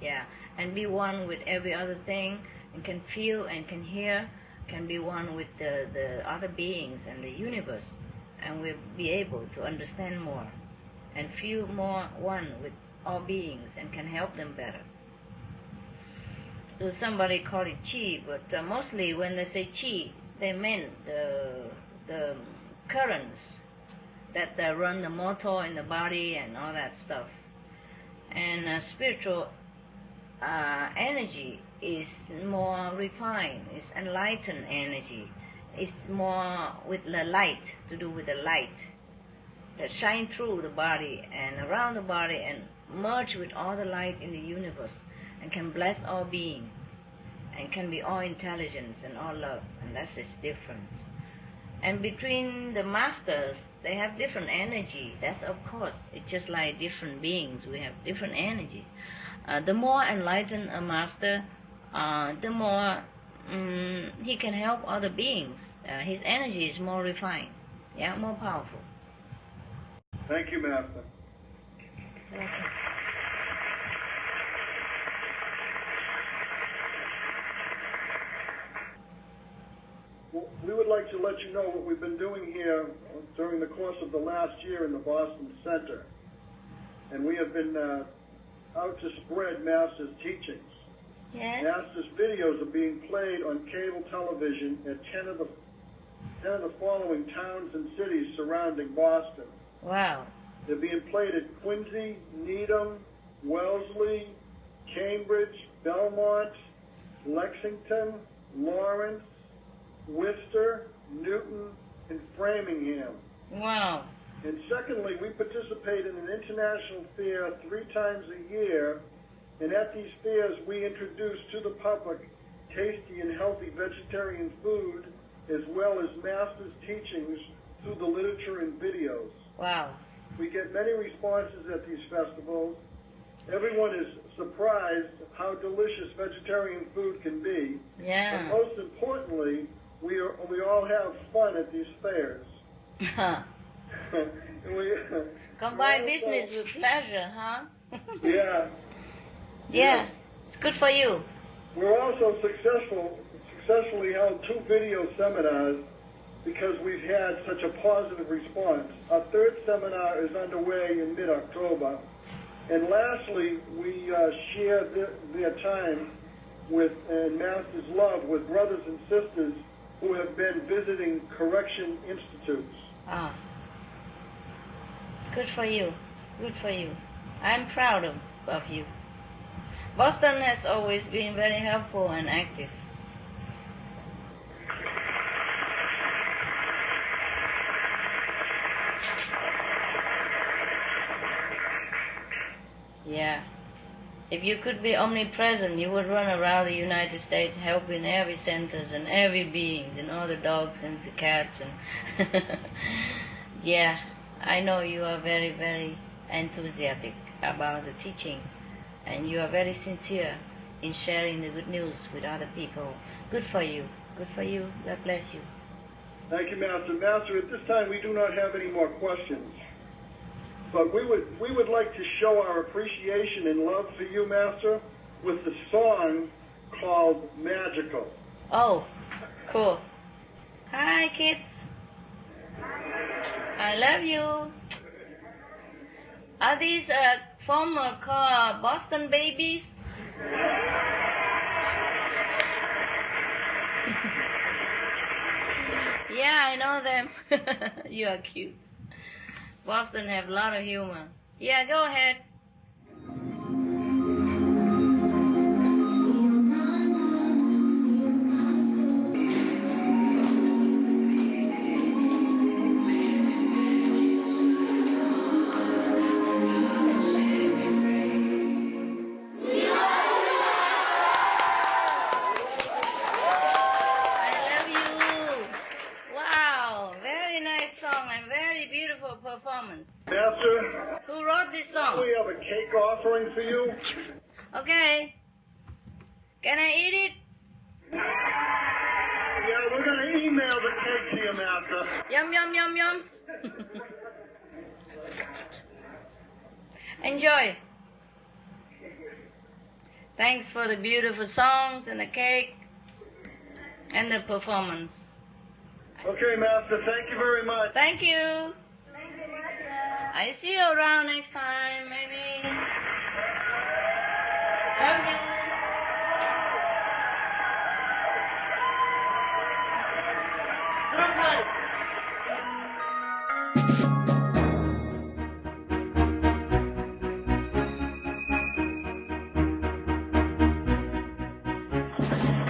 Speaker 2: yeah, and be one with every other thing, and can feel and can hear, can be one with the other beings and the universe, and we'll be able to understand more and feel more one with all beings and can help them better. So somebody call it chi, but mostly when they say chi, they meant the currents that run the motor in the body and all that stuff. And spiritual energy is more refined, it's enlightened energy. It's more with the light, to do with the light that shine through the body and around the body and merge with all the light in the universe and can bless all beings and can be all intelligence and all love, and that's just different. And between the masters, they have different energy. That's of course, it's just like different beings, we have different energies. The more enlightened a master, the more he can help other beings. His energy is more refined, yeah, more powerful.
Speaker 4: Thank you, Master.
Speaker 2: Okay.
Speaker 4: Well, we would like to let you know what we've been doing here during the course of the last year in the Boston Center. And we have been out to spread Master's teachings.
Speaker 2: Yes.
Speaker 4: Master's videos are being played on cable television at 10 of the following towns and cities surrounding Boston.
Speaker 2: Wow.
Speaker 4: They're being played at Quincy, Needham, Wellesley, Cambridge, Belmont, Lexington, Lawrence, Worcester, Newton, and Framingham.
Speaker 2: Wow.
Speaker 4: And secondly, we participate in an international fair 3 times a year, and at these fairs we introduce to the public tasty and healthy vegetarian food, as well as Master's teachings through the literature and videos.
Speaker 2: Wow.
Speaker 4: We get many responses at these festivals. Everyone is surprised how delicious vegetarian food can be.
Speaker 2: Yeah.
Speaker 4: And most importantly, we all have fun at these fairs.
Speaker 2: Combine business with pleasure, huh?
Speaker 4: Yeah.
Speaker 2: Yeah. It's good for you.
Speaker 4: We're also successfully held 2 video seminars because we've had such a positive response. Our 3rd seminar is underway in mid-October. And lastly, we share their time with and Master's love with brothers and sisters who have been visiting correction institutes.
Speaker 2: Ah. Good for you. Good for you. I'm proud of you. Boston has always been very helpful and active. Yeah. If you could be omnipresent, you would run around the United States helping every centers and every beings and all the dogs and the cats and yeah, I know you are very, very enthusiastic about the teaching, and you are very sincere in sharing the good news with other people. Good for you. Good for you. God bless you.
Speaker 4: Thank you, Master. Master, at this time we do not have any more questions. But we would like to show our appreciation and love for you, Master, with the song called Magical.
Speaker 2: Oh, cool. Hi, kids. I love you. Are these former called Boston babies? Yeah, I know them. You are cute. Boston have a lot of humor. Yeah, go ahead. Performance.
Speaker 4: Master,
Speaker 2: who wrote this song?
Speaker 4: we have a cake offering for you.
Speaker 2: Okay. Can I eat it?
Speaker 4: Yeah, we're going to email the cake to you, Master.
Speaker 2: Yum, yum, yum, yum. Enjoy. Thanks for the beautiful songs and the cake and the performance.
Speaker 4: Okay, Master, thank you very much.
Speaker 2: Thank you. I see you around next time, maybe. Love you. Through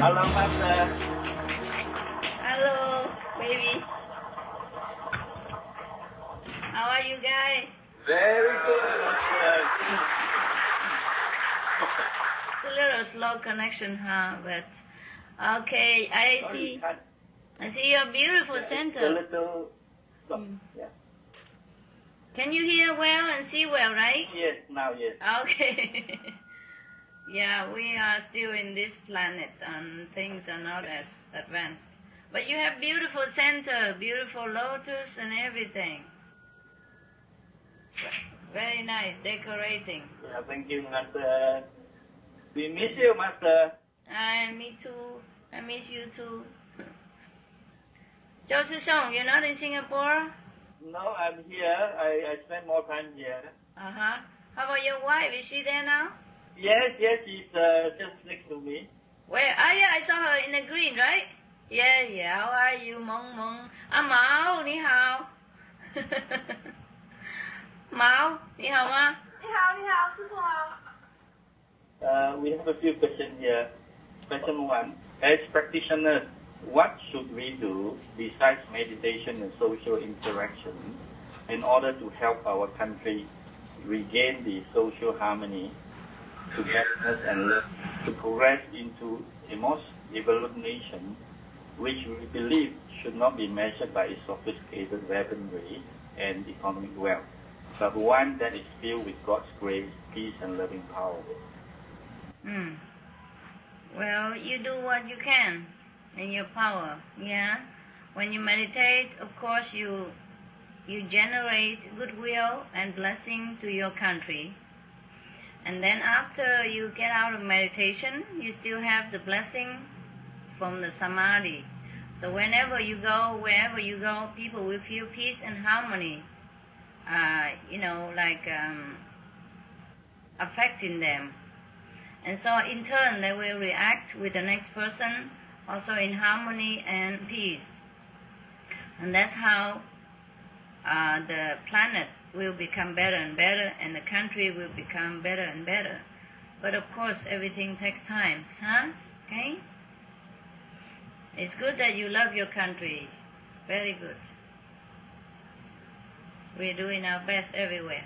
Speaker 7: Hello, Master.
Speaker 2: Hello, baby. How are you guys?
Speaker 7: Very good, Master.
Speaker 2: It's a little slow connection, huh? But okay, I see your beautiful
Speaker 7: It's a
Speaker 2: center.
Speaker 7: little slow. Yeah.
Speaker 2: Can you hear well and see well, right?
Speaker 7: Yes, now yes.
Speaker 2: Okay. Yeah, we are still in this planet and things are not as advanced. But you have beautiful center, beautiful lotus and everything. Very nice, decorating.
Speaker 7: Yeah, thank you, Master. We miss you, Master.
Speaker 2: Me too. I miss you too. Zhou Song, you're not in Singapore?
Speaker 7: No, I'm here. I spend more time here.
Speaker 2: Uh-huh. How about your wife? Is she there now?
Speaker 7: Yes, she's just next to me.
Speaker 2: Where? Ah, yeah, I saw her in the green, right? Yeah. How are you, Mong Mong? Mao, ni hao. Mao, ni hao ma?
Speaker 5: Ni hao, sư phụ hao.
Speaker 7: We have a few questions here. Question 1. As practitioners, what should we do besides meditation and social interaction in order to help our country regain the social harmony, togetherness and love, to progress into a most developed nation, which we believe should not be measured by its sophisticated weaponry and economic wealth, but one that is filled with God's grace, peace and loving power?
Speaker 2: Well, you do what you can in your power, yeah? When you meditate, of course, you generate goodwill and blessing to your country. And then after you get out of meditation, you still have the blessing from the samadhi. So whenever you go, wherever you go, people will feel peace and harmony, affecting them. And so in turn, they will react with the next person also in harmony and peace. And that's how the planet will become better and better, and the country will become better and better. But of course, everything takes time, huh? Okay? It's good that you love your country. Very good. We're doing our best everywhere.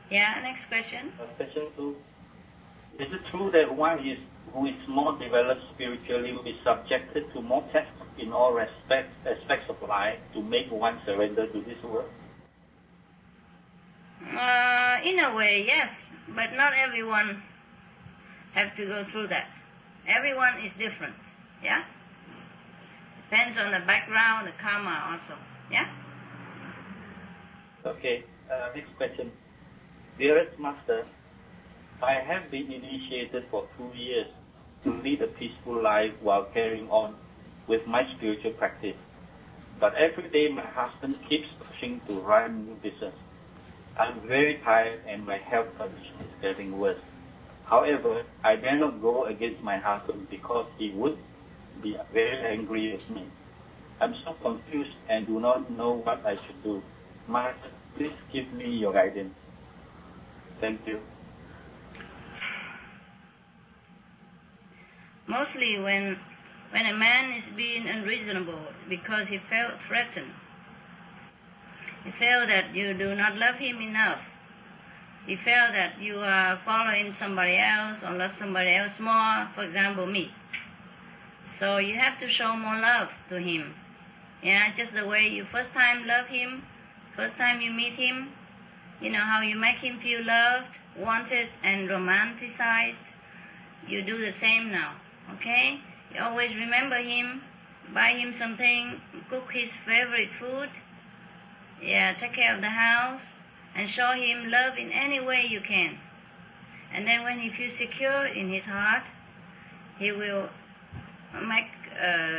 Speaker 2: Yeah, next question.
Speaker 7: Question 2. Is it true that one who is more developed spiritually will be subjected to more tests in all aspects of life to make one surrender to this world?
Speaker 2: In a way, yes. But not everyone have to go through that. Everyone is different, yeah? Depends on the background, the karma also, yeah?
Speaker 7: Okay, next question. Dearest Master, I have been initiated for 2 years, to lead a peaceful life while carrying on with my spiritual practice. But every day my husband keeps pushing to run new business. I'm very tired and my health condition is getting worse. However, I dare not go against my husband because he would be very angry with me. I'm so confused and do not know what I should do. Master, please give me your guidance. Thank you.
Speaker 2: Mostly when a man is being unreasonable because he felt threatened. He felt that you do not love him enough. He felt that you are following somebody else or love somebody else more, for example, me. So you have to show more love to him. Yeah, just the way you first time love him, first time you meet him, you know how you make him feel loved, wanted, and romanticized. You do the same now, okay? You always remember him, buy him something, cook his favorite food, yeah, take care of the house, and show him love in any way you can. And then when he feels secure in his heart, he will make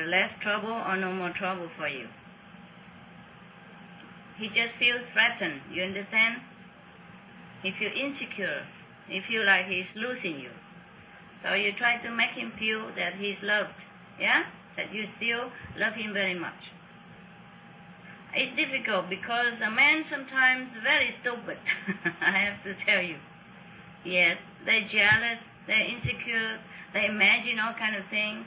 Speaker 2: less trouble or no more trouble for you. He just feels threatened, you understand? He feels insecure. He feels like he's losing you. So you try to make him feel that he's loved, yeah? That you still love him very much. It's difficult because a man sometimes very stupid, I have to tell you. Yes, they're jealous, they're insecure, they imagine all kinds of things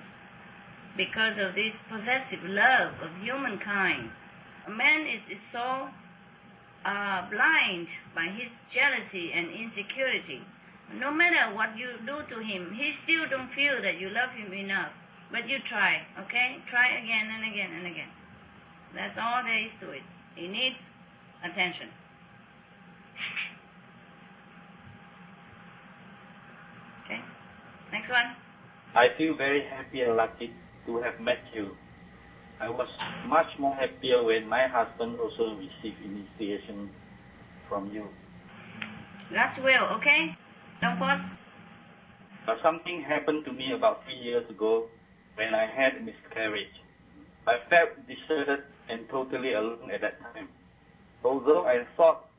Speaker 2: because of this possessive love of humankind. A man is so blind by his jealousy and insecurity. No matter what you do to him, he still don't feel that you love him enough. But you try, okay? Try again and again and again. That's all there is to it. He needs attention. Okay? Next one.
Speaker 7: I feel very happy and lucky to have met you. I was much more happier when my husband also received initiation from you.
Speaker 2: God's will, okay? Don't force.
Speaker 7: But something happened to me about 3 years ago when I had a miscarriage. I felt deserted and totally alone at that time. Although I thought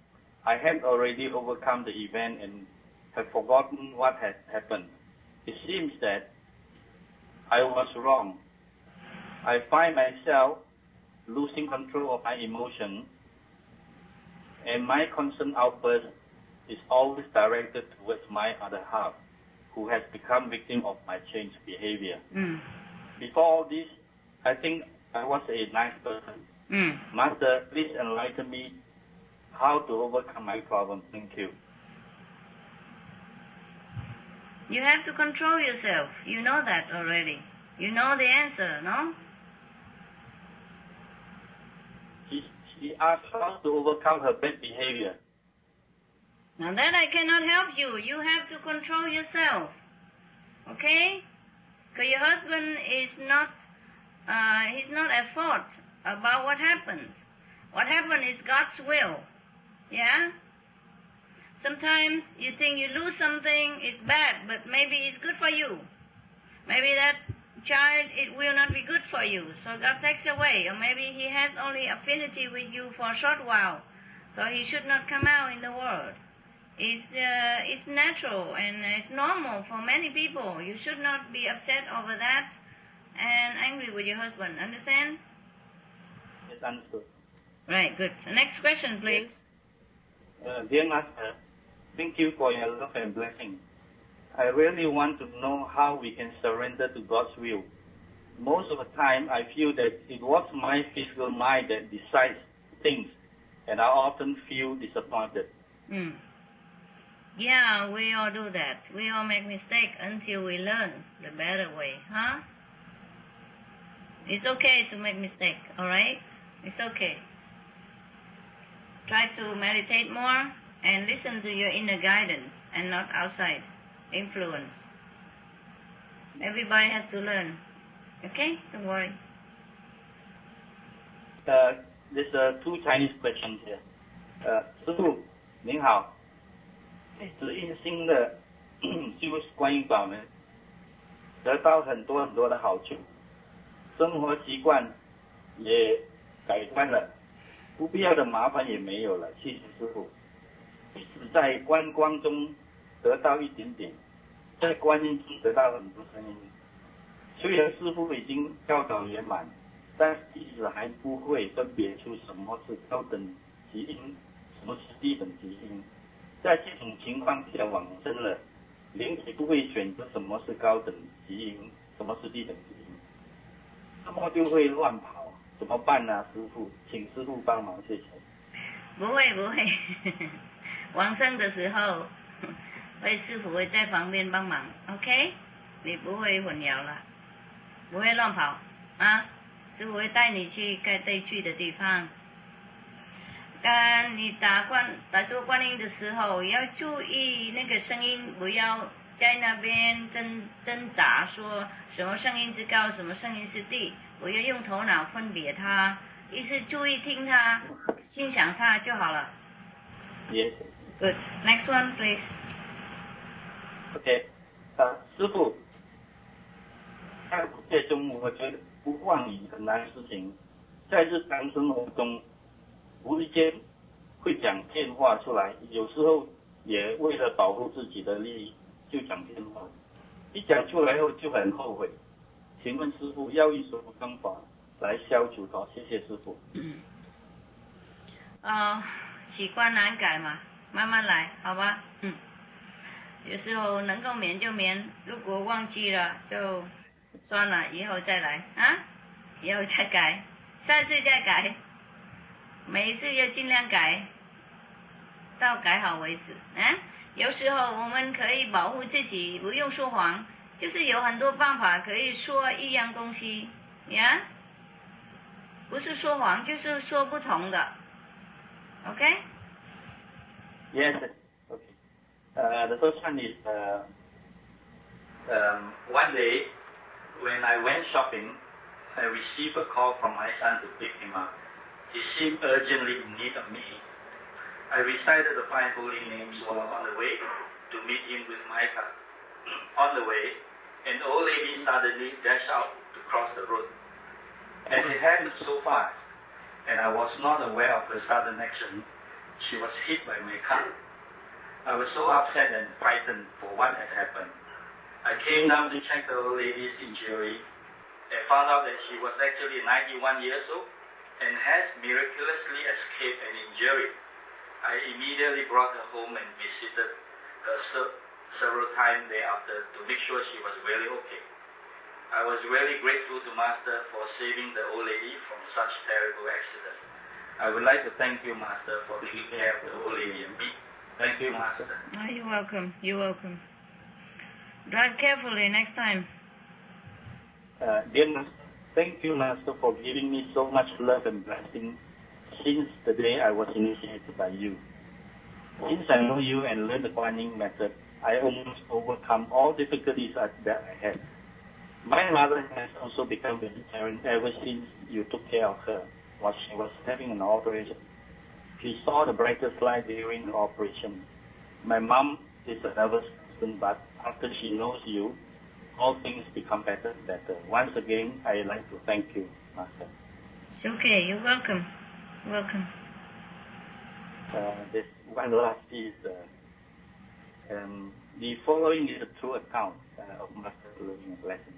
Speaker 7: I had already overcome the event and had forgotten what had happened, it seems that I was wrong. I find myself losing control of my emotions, and my constant outburst is always directed towards my other half, who has become victim of my changed behavior. Before all this, I think I was a nice person. Master, please enlighten me how to overcome my problem. Thank you.
Speaker 2: You have to control yourself. You know that already. You know the answer, no?
Speaker 7: She asked how to overcome her bad behavior.
Speaker 2: Now that I cannot help you. You have to control yourself. Okay? Because your husband is not, he's not at fault about what happened. What happened is God's will. Yeah? Sometimes you think you lose something, it's bad, but maybe it's good for you. Maybe that child, it will not be good for you, so God takes away. Or maybe he has only affinity with you for a short while, so he should not come out in the world. It's natural and it's normal for many people. You should not be upset over that and angry with your husband. Understand?
Speaker 7: Yes, understood.
Speaker 2: Right, good. Next question, please.
Speaker 7: Dear Master, thank you for your love and blessing. I really want to know how we can surrender to God's will. Most of the time, I feel that it was my physical mind that decides things, and I often feel disappointed.
Speaker 2: Yeah, we all do that. We all make mistakes until we learn the better way, huh? It's okay to make mistakes, all right? It's okay. Try to meditate more and listen to your inner guidance and not outside influence. Everybody has to learn. Okay? Don't worry.
Speaker 7: There's 2 Chinese questions here. 师父您好，指引新的修观音法门，得到很多的好处，生活习惯也改观了，不必要的麻烦也没有了。谢谢师父。即使在观光中得到一点点，在观音中得到很多声音。虽然师父已经教导圆满，但即使还不会分别出什么是高等级音，什么是低等级音，在这种情况下往生了，灵体不会选择什么是高等级音，什么是低等级音，那么就会乱跑，怎么办呢？师父，请师父帮忙，谢谢。
Speaker 2: 不会，往生的时候，师父会在旁边帮忙 ，OK？ 你不会混淆了，不会乱跑啊！师父会带你去该带去的地方。你打坐观音的时候，要注意那个声音，不要在那边挣扎，说什么声音是高，什么声音是低，不要用头脑分别它，一直注意听它，欣赏它就好了。
Speaker 7: Yes.
Speaker 2: Good. Next one, please.
Speaker 7: OK. 师父，在五戒中，我觉得不忘语很难事情，在日常生活中，无意间会讲骗话出来，有时候也为了保护自己的利益就讲骗话，一讲出来后就很后悔。请问师父要用什么方法来消除它？谢谢师父。
Speaker 2: 习惯难改嘛，慢慢来，好吧？有时候能够免就免，如果忘记了就算了，以后再来啊，以后再改，下次再改，每一次要尽量改，到改好为止啊。有时候我们可以保护自己，不用说谎，就是有很多办法可以说一样东西呀，不是说谎，就是说不同的。Okay?
Speaker 7: Yes. Okay. The first one is one day when I went shopping, I received a call from my son to pick him up. He seemed urgently in need of me. I recited the 5 holy names while on the way to meet him with my cousin. On the way, an old lady suddenly dashed out to cross the road. As it happened so fast, and I was not aware of the sudden action, she was hit by my car. I was so upset and frightened for what had happened. I came down to check the old lady's injury and found out that she was actually 91 years old and has miraculously escaped an injury. I immediately brought her home and visited her several times thereafter to make sure she was really okay. I was really grateful to Master for saving the old lady from such terrible accident. I would like to thank you, Master, for taking care of the old lady and me. Thank you, Master.
Speaker 2: Oh, you're welcome. You're welcome. Drive carefully next time.
Speaker 7: Dear Master, thank you, Master, for giving me so much love and blessing since the day I was initiated by you. Since I know you and learned the Guanyin method, I almost overcome all difficulties that I had. My mother has also become vegetarian ever since you took care of her while she was having an operation. She saw the brightest light during the operation. My mom is a nervous person, but after she knows you, all things become better and better. Once again, I'd like to thank you, Master.
Speaker 2: It's okay. You're welcome. Welcome.
Speaker 7: This one last is the following is a true account of Master learning a lesson.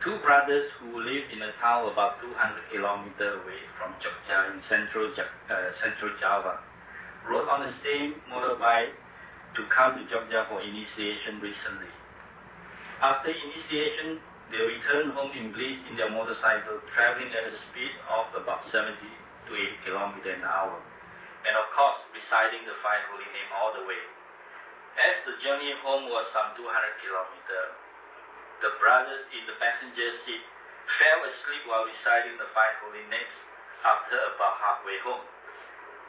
Speaker 7: 2 brothers who lived in a town about 200 kilometers away from Jogja in central Java rode on the same motorbike to come to Jogja for initiation recently. After initiation, they returned home in bliss in their motorcycle, traveling at a speed of about 70 to 80 kilometers an hour, and of course reciting the 5 holy names all the way. As the journey home was some 200 kilometers, the brothers in the passenger seat fell asleep while reciting the 5 holy names after about halfway home.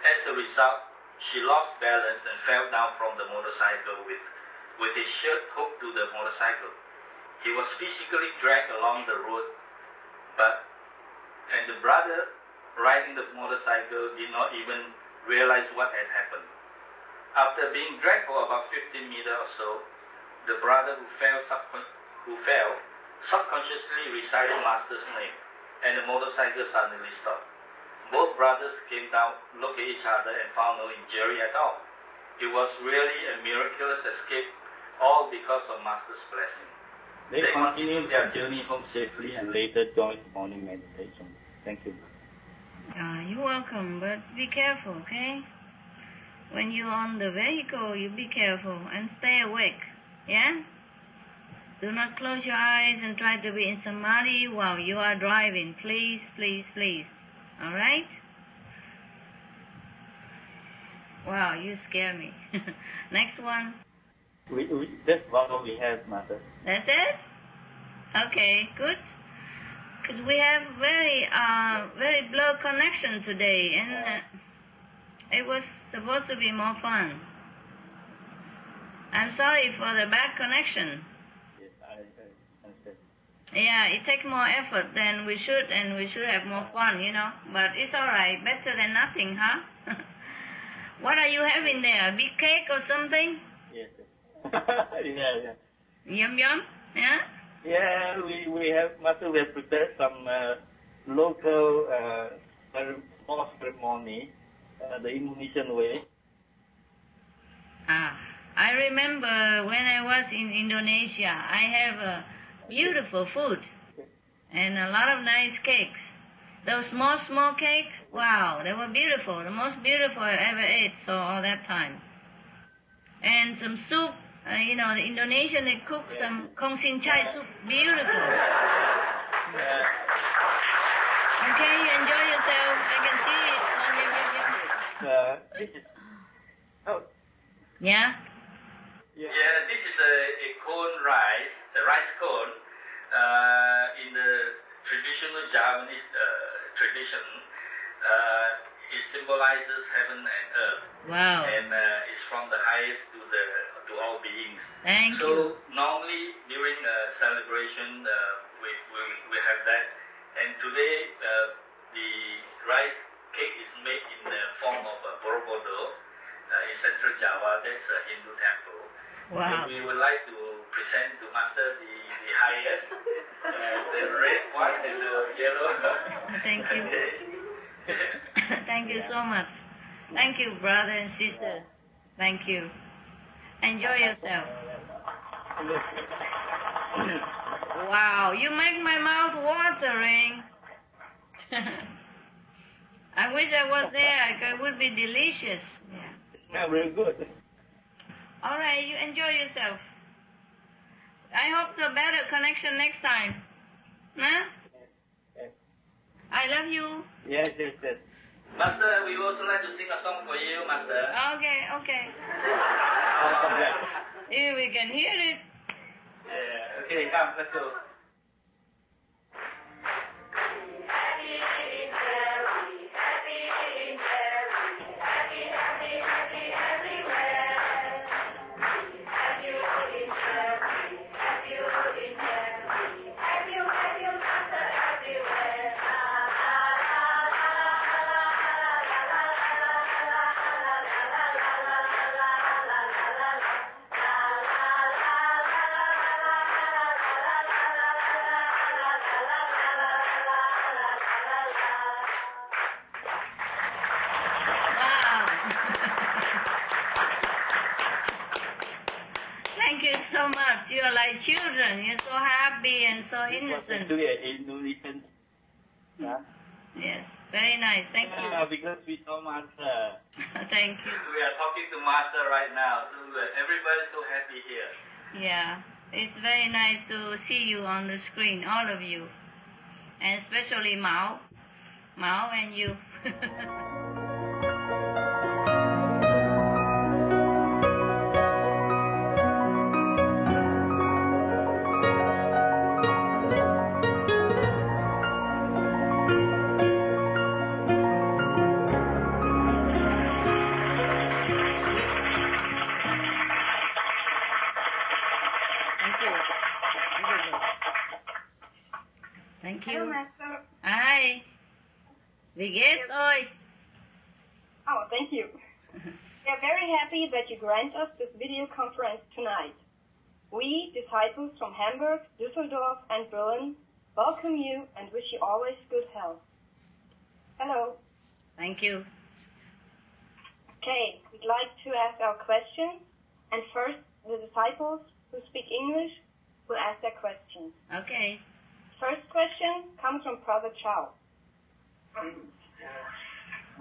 Speaker 7: As a result, she lost balance and fell down from the motorcycle with his shirt hooked to the motorcycle. He was physically dragged along the road, and the brother riding the motorcycle did not even realize what had happened. After being dragged for about 15 meters or so, the brother who fell, subconsciously recited Master's name, and the motorcycle suddenly stopped. Both brothers came down, looked at each other, and found no injury at all. It was really a miraculous escape, all because of Master's blessing. They continued their journey home safely and later joined morning meditation. Thank you.
Speaker 2: You're welcome, but be careful, okay? When you're on the vehicle, you be careful and stay awake, yeah? Do not close your eyes and try to be in samadhi while you are driving. Please, please, please. All right? Wow, you scare me. Next one.
Speaker 7: That's what we have, Master.
Speaker 2: That's it? Okay, good. Because we have very blurred connection today, and it was supposed to be more fun. I'm sorry for the bad connection.
Speaker 7: Yes, I understand.
Speaker 2: Yeah, it takes more effort than we should, and we should have more fun, you know. But it's all right, better than nothing, huh? What are you having there? A big cake or something?
Speaker 7: Yes. Yeah.
Speaker 2: Yum yum? Yeah?
Speaker 7: Yeah, we have, Master, we have prepared some local small ceremony, the Indonesian way.
Speaker 2: I remember when I was in Indonesia, I have beautiful food and a lot of nice cakes. Those small cakes, wow, they were beautiful, the most beautiful I ever ate all that time. And some soup, you know, the Indonesian, they cook some CHINGHAI soup, beautiful. Okay, you enjoy yourself, I can see it.
Speaker 7: This is, oh.
Speaker 2: Yeah?
Speaker 7: Yeah, this is a cone rice, a rice cone. In the traditional Javanese tradition, it symbolizes heaven and earth.
Speaker 2: Wow.
Speaker 7: And it's from the highest to all beings.
Speaker 2: Thank you.
Speaker 7: So normally during a celebration, we have that. And today the rice cake is made in the form of a Borobudur in Central Java. That's a Hindu temple.
Speaker 2: Wow.
Speaker 7: And we would like to present to Master the highest, the red, white, and the yellow.
Speaker 2: Thank you. Thank you so much. Thank you, brother and sister. Thank you. Enjoy yourself. Wow, you make my mouth watering. I wish I was there. It would be delicious. Yeah.
Speaker 7: Yeah, very good.
Speaker 2: All right, you enjoy yourself. I hope the better connection next time. Huh?
Speaker 7: Yes.
Speaker 2: I love you.
Speaker 7: Yes. Master, we would also like to sing a song for you, Master.
Speaker 2: Okay. If we can hear it.
Speaker 7: Yeah, okay, come, let's go.
Speaker 2: Thank you so much. You're like children. You're so happy and so innocent.
Speaker 7: Indonesian. Yeah?
Speaker 2: Yes, very nice. Thank you.
Speaker 7: Because we saw Master.
Speaker 2: Thank you.
Speaker 7: We are talking to Master right now, so everybody's so happy here.
Speaker 2: Yeah, it's very nice to see you on the screen, all of you. And especially Mao and you. Thank you.
Speaker 3: Hello, Master.
Speaker 2: Hi. Wie geht's euch?
Speaker 3: Oh, thank you. We are very happy that you grant us this video conference tonight.
Speaker 8: We, disciples from Hamburg, Düsseldorf, and Berlin, welcome you and wish you always good health. Hello.
Speaker 2: Thank you.
Speaker 8: Okay, we'd like to ask our questions, and first, the disciples who speak English will ask their questions.
Speaker 2: Okay.
Speaker 8: First question comes from Brother Chow.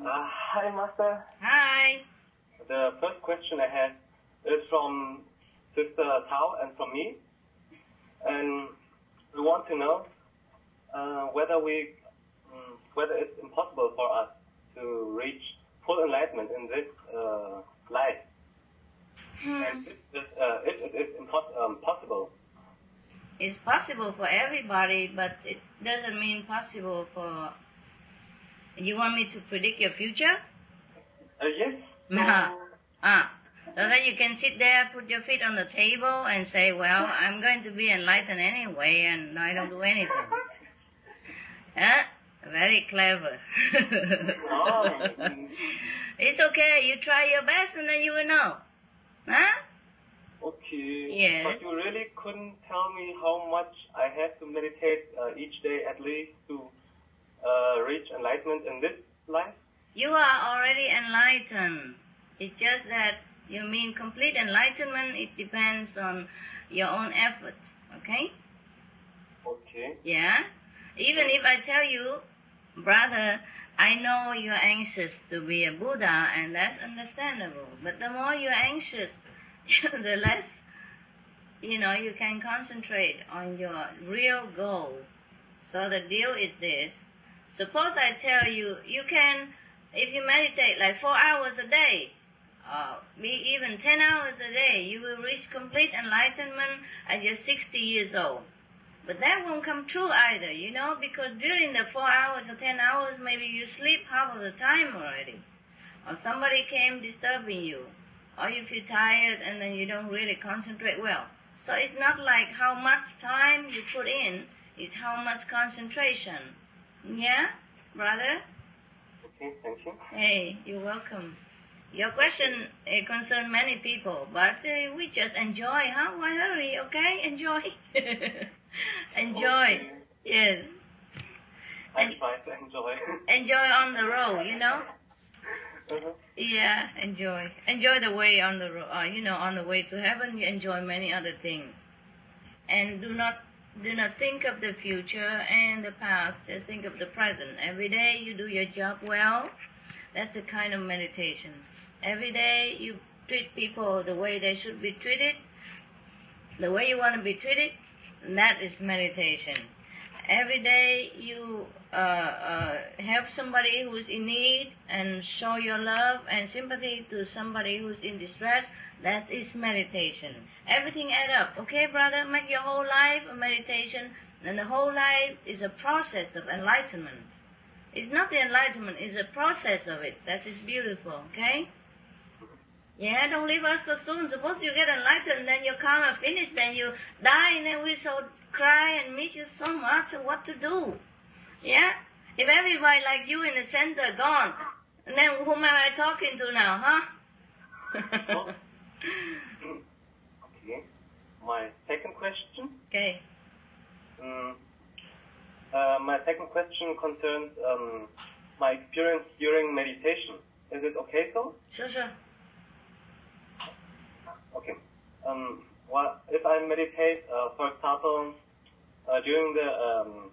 Speaker 9: Hi, Master.
Speaker 2: Hi.
Speaker 9: The first question I have is from Sister Tao and from me, and we want to know whether it's impossible for us to reach full enlightenment in this life, and if it is possible.
Speaker 2: It's possible for everybody, but it doesn't mean possible for... You want me to predict your future?
Speaker 9: Yes.
Speaker 2: So then you can sit there, put your feet on the table and say, well, I'm going to be enlightened anyway, and I don't do anything. Very clever. It's okay, you try your best and then you will know. Huh?
Speaker 9: Okay.
Speaker 2: Yes.
Speaker 9: But you really couldn't tell me how much I have to meditate each day at least to reach enlightenment in this life?
Speaker 2: You are already enlightened. It's just that you mean complete enlightenment, it depends on your own effort. Okay?
Speaker 9: Okay.
Speaker 2: Yeah? Even if I tell you, brother, I know you're anxious to be a Buddha, and that's understandable. But the more you're anxious, the less, you can concentrate on your real goal. So the deal is this. Suppose I tell you, you can, if you meditate like 4 hours a day, be even 10 hours a day, you will reach complete enlightenment at your 60 years old. But that won't come true either, because during the 4 hours or 10 hours, maybe you sleep half of the time already. Or somebody came disturbing you. Or you feel tired and then you don't really concentrate well. So it's not like how much time you put in, it's how much concentration. Yeah, brother?
Speaker 9: Okay, thank you.
Speaker 2: Hey, you're welcome. Your question concerns many people, but we just enjoy, huh? Why hurry, okay? Enjoy. Enjoy.
Speaker 9: Okay.
Speaker 2: Yes.
Speaker 9: I try to enjoy.
Speaker 2: Enjoy on the road,
Speaker 9: Uh-huh.
Speaker 2: Yeah, enjoy. Enjoy the way on the road, on the way to heaven, you enjoy many other things. And do not think of the future and the past, just think of the present. Every day you do your job well, that's a kind of meditation. Every day you treat people the way they should be treated, the way you want to be treated, that is meditation. Every day you help somebody who's in need and show your love and sympathy to somebody who's in distress, that is meditation. Everything adds up, okay, brother? Make your whole life a meditation, and the whole life is a process of enlightenment. It's not the enlightenment, it's a process of it. That is beautiful, okay? Yeah, don't leave us so soon. Suppose you get enlightened, then your karma finished, then you die, and then we so cry and miss you so much. So what to do? Yeah? If everybody like you in the center gone, and then whom am I talking to now, huh?
Speaker 9: Okay. My second question.
Speaker 2: Okay.
Speaker 9: My second question concerns my experience during meditation. Is it okay so?
Speaker 2: Sure.
Speaker 9: Okay. Well, if I meditate, for example, during the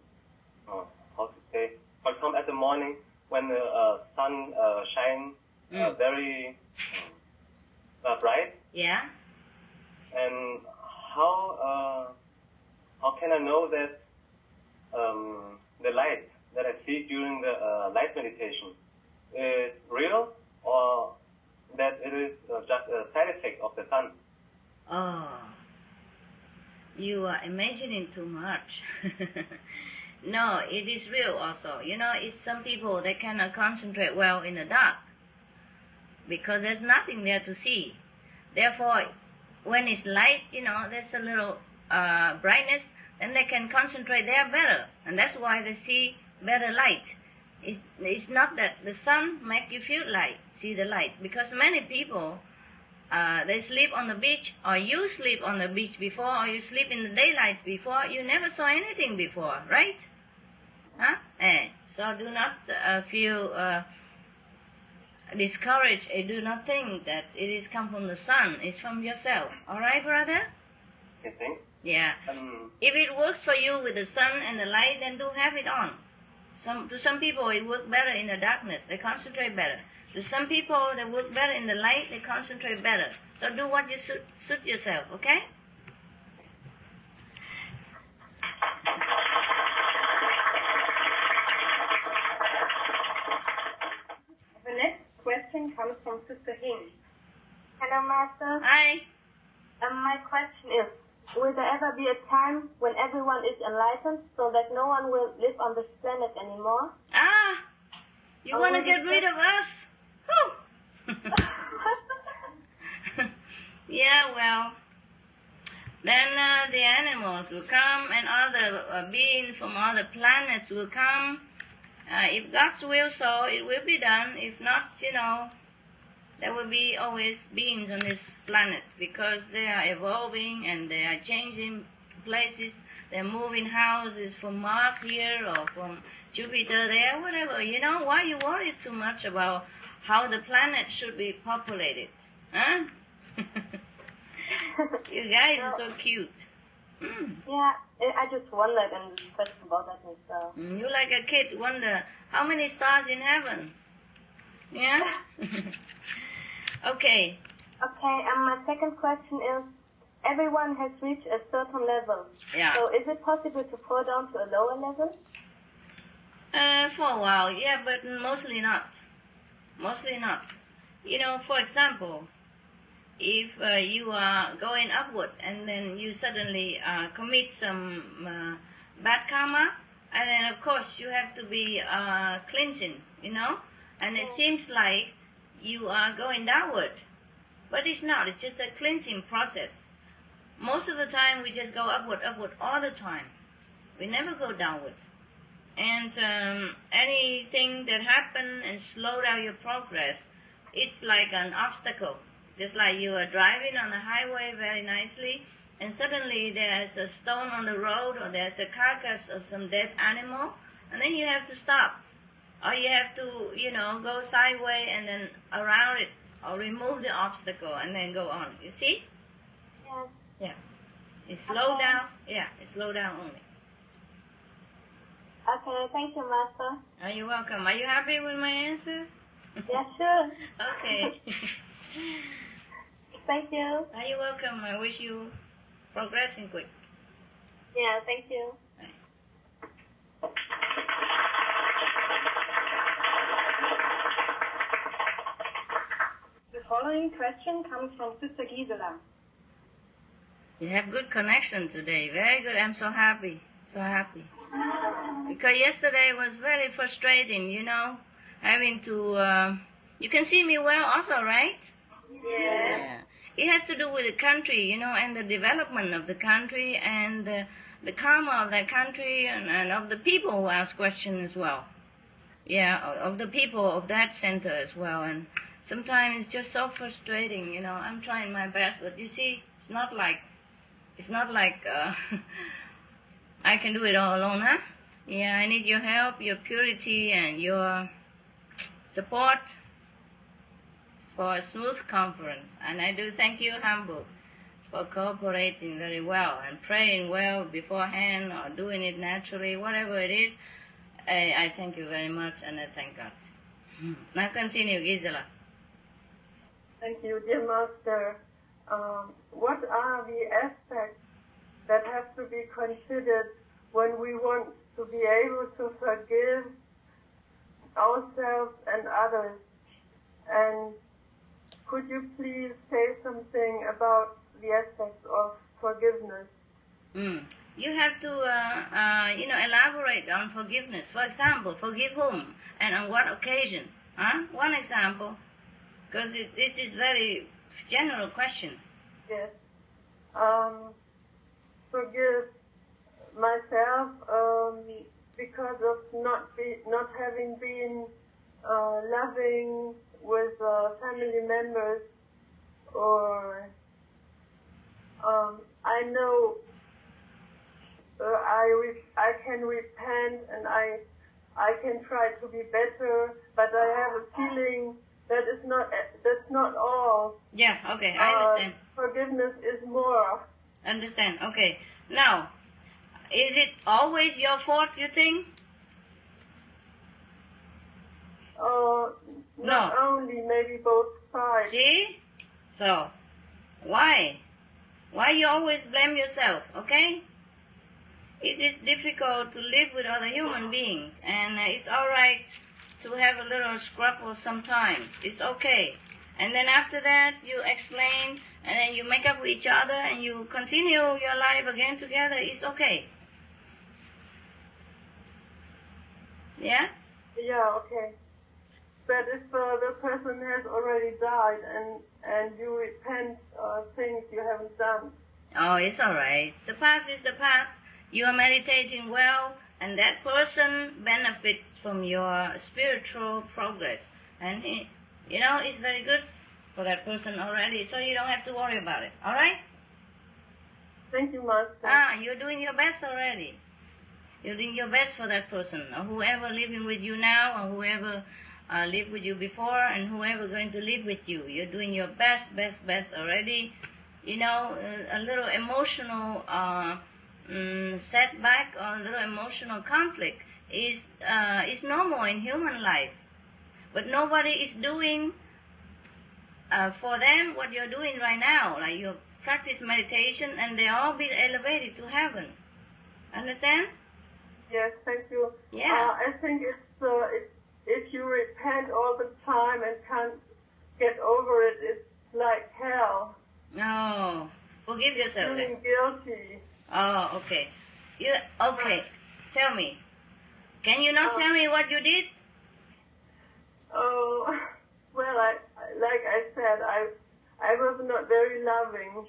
Speaker 9: for example, at the morning when the sun shines very bright.
Speaker 2: Yeah.
Speaker 9: And how can I know that the light that I see during the light meditation is real, or that it is just a side effect of the sun?
Speaker 2: Oh, you are imagining too much. No, it is real also. It's some people, they cannot concentrate well in the dark because there's nothing there to see. Therefore, when it's light, there's a little brightness, then they can concentrate there better. And that's why they see better light. It's not that the sun make you feel light, see the light. Because many people, they sleep on the beach, or you sleep on the beach before, or you sleep in the daylight before, you never saw anything before, right? Huh? So do not feel discouraged. Do not think that it is come from the sun. It's from yourself. All right, brother?
Speaker 9: Okay, thanks.
Speaker 2: Yeah. If it works for you with the sun and the light, then do have it on. To some people, it works better in the darkness. They concentrate better. To some people, they work better in the light. They concentrate better. So do what you suit yourself, okay?
Speaker 8: The next question comes from Sister Hing. Hello, Master.
Speaker 2: Hi.
Speaker 8: My question is, will there ever be a time when everyone is enlightened so that no one will live on this planet anymore?
Speaker 2: Ah, you want to get rid of us? Yeah, well, then the animals will come and other beings from other planets will come. If God's will so, it will be done. If not, there will be always beings on this planet because they are evolving and they are changing places. They're moving houses from Mars here or from Jupiter there, whatever. Why you worry too much about how the planet should be populated? Huh? You guys are so cute.
Speaker 8: Yeah, I just wondered and question about that myself.
Speaker 2: You like a kid wonder how many stars in heaven? Yeah? Okay.
Speaker 8: Okay, and my second question is, everyone has reached a certain level.
Speaker 2: Yeah.
Speaker 8: So is it possible to fall down to a lower level?
Speaker 2: For a while, yeah, but mostly not. Mostly not. For example, if you are going upward and then you suddenly commit some bad karma, and then of course you have to be cleansing, and it seems like you are going downward, but it's not. It's just a cleansing process. Most of the time we just go upward all the time. We never go downward. And anything that happens and slow down your progress, it's like an obstacle. Just like you are driving on the highway very nicely, and suddenly there's a stone on the road, or there's a carcass of some dead animal, and then you have to stop. Or you have to, go sideways and then around it, or remove the obstacle and then go on. You see?
Speaker 8: Yes.
Speaker 2: Yeah. It's slow down. Yeah, it's slow down only.
Speaker 8: Okay, thank you, Master.
Speaker 2: Are you welcome? Are you happy with my answers?
Speaker 8: Yeah, sure.
Speaker 2: Okay.
Speaker 8: Thank you.
Speaker 2: Are you welcome? I wish you progressing quick.
Speaker 8: Yeah, thank you. The following question comes from Sister Gisela.
Speaker 2: You have good connection today. Very good. I'm so happy. So happy. Because yesterday was very frustrating, having to... you can see me well also, right?
Speaker 8: Yeah.
Speaker 2: It has to do with the country, and the development of the country and the karma of that country and of the people who ask questions as well. Yeah, of the people of that center as well. And sometimes it's just so frustrating, I'm trying my best, but you see, it's not like I can do it all alone, huh? Yeah, I need your help, your purity, and your support for a smooth conference. And I do thank you, Hamburg, for cooperating very well and praying well beforehand or doing it naturally, whatever it is. I thank you very much, and I thank God. Now continue, Gisela.
Speaker 10: Thank you, dear Master. What are the aspects that have to be considered when we want to be able to forgive ourselves and others? And could you please say something about the aspects of forgiveness?
Speaker 2: You have to, elaborate on forgiveness. For example, forgive whom and on what occasion? One example, because this is very general question.
Speaker 10: Yes. Forgive myself because of not having been loving with family members, or I know I can repent and I can try to be better, but I have a feeling that's not all.
Speaker 2: Yeah, okay, I understand.
Speaker 10: Forgiveness is more.
Speaker 2: Understand, okay. Now, is it always your fault, you think?
Speaker 10: Not only, maybe both sides.
Speaker 2: See? So, why? Why you always blame yourself, okay? It is difficult to live with other human beings, and it's alright to have a little scuffle sometimes. It's okay. And then after that, you explain, and then you make up with each other, and you continue your life again together. It's okay. Yeah?
Speaker 10: Yeah, okay. But if the person has already died and you repent things you haven't done.
Speaker 2: Oh, it's all right. The past is the past. You are meditating well, and that person benefits from your spiritual progress. And, it's very good for that person already, so you don't have to worry about it. All right?
Speaker 10: Thank you, Master.
Speaker 2: You're doing your best already. You're doing your best for that person, or whoever living with you now, or whoever lived with you before, and whoever going to live with you. You're doing your best already. A little emotional setback or a little emotional conflict is normal in human life. But nobody is doing for them what you're doing right now. Like you practice meditation, and they all be elevated to heaven. Understand?
Speaker 10: Yes, thank you.
Speaker 2: Yeah.
Speaker 10: I think it's if you repent all the time and can't get over it, it's like hell.
Speaker 2: Oh, forgive yourself then.
Speaker 10: Feeling guilty.
Speaker 2: Oh, okay. Okay. Tell me. Can you not tell me what you did?
Speaker 10: Oh, well, like I said, I was not very loving.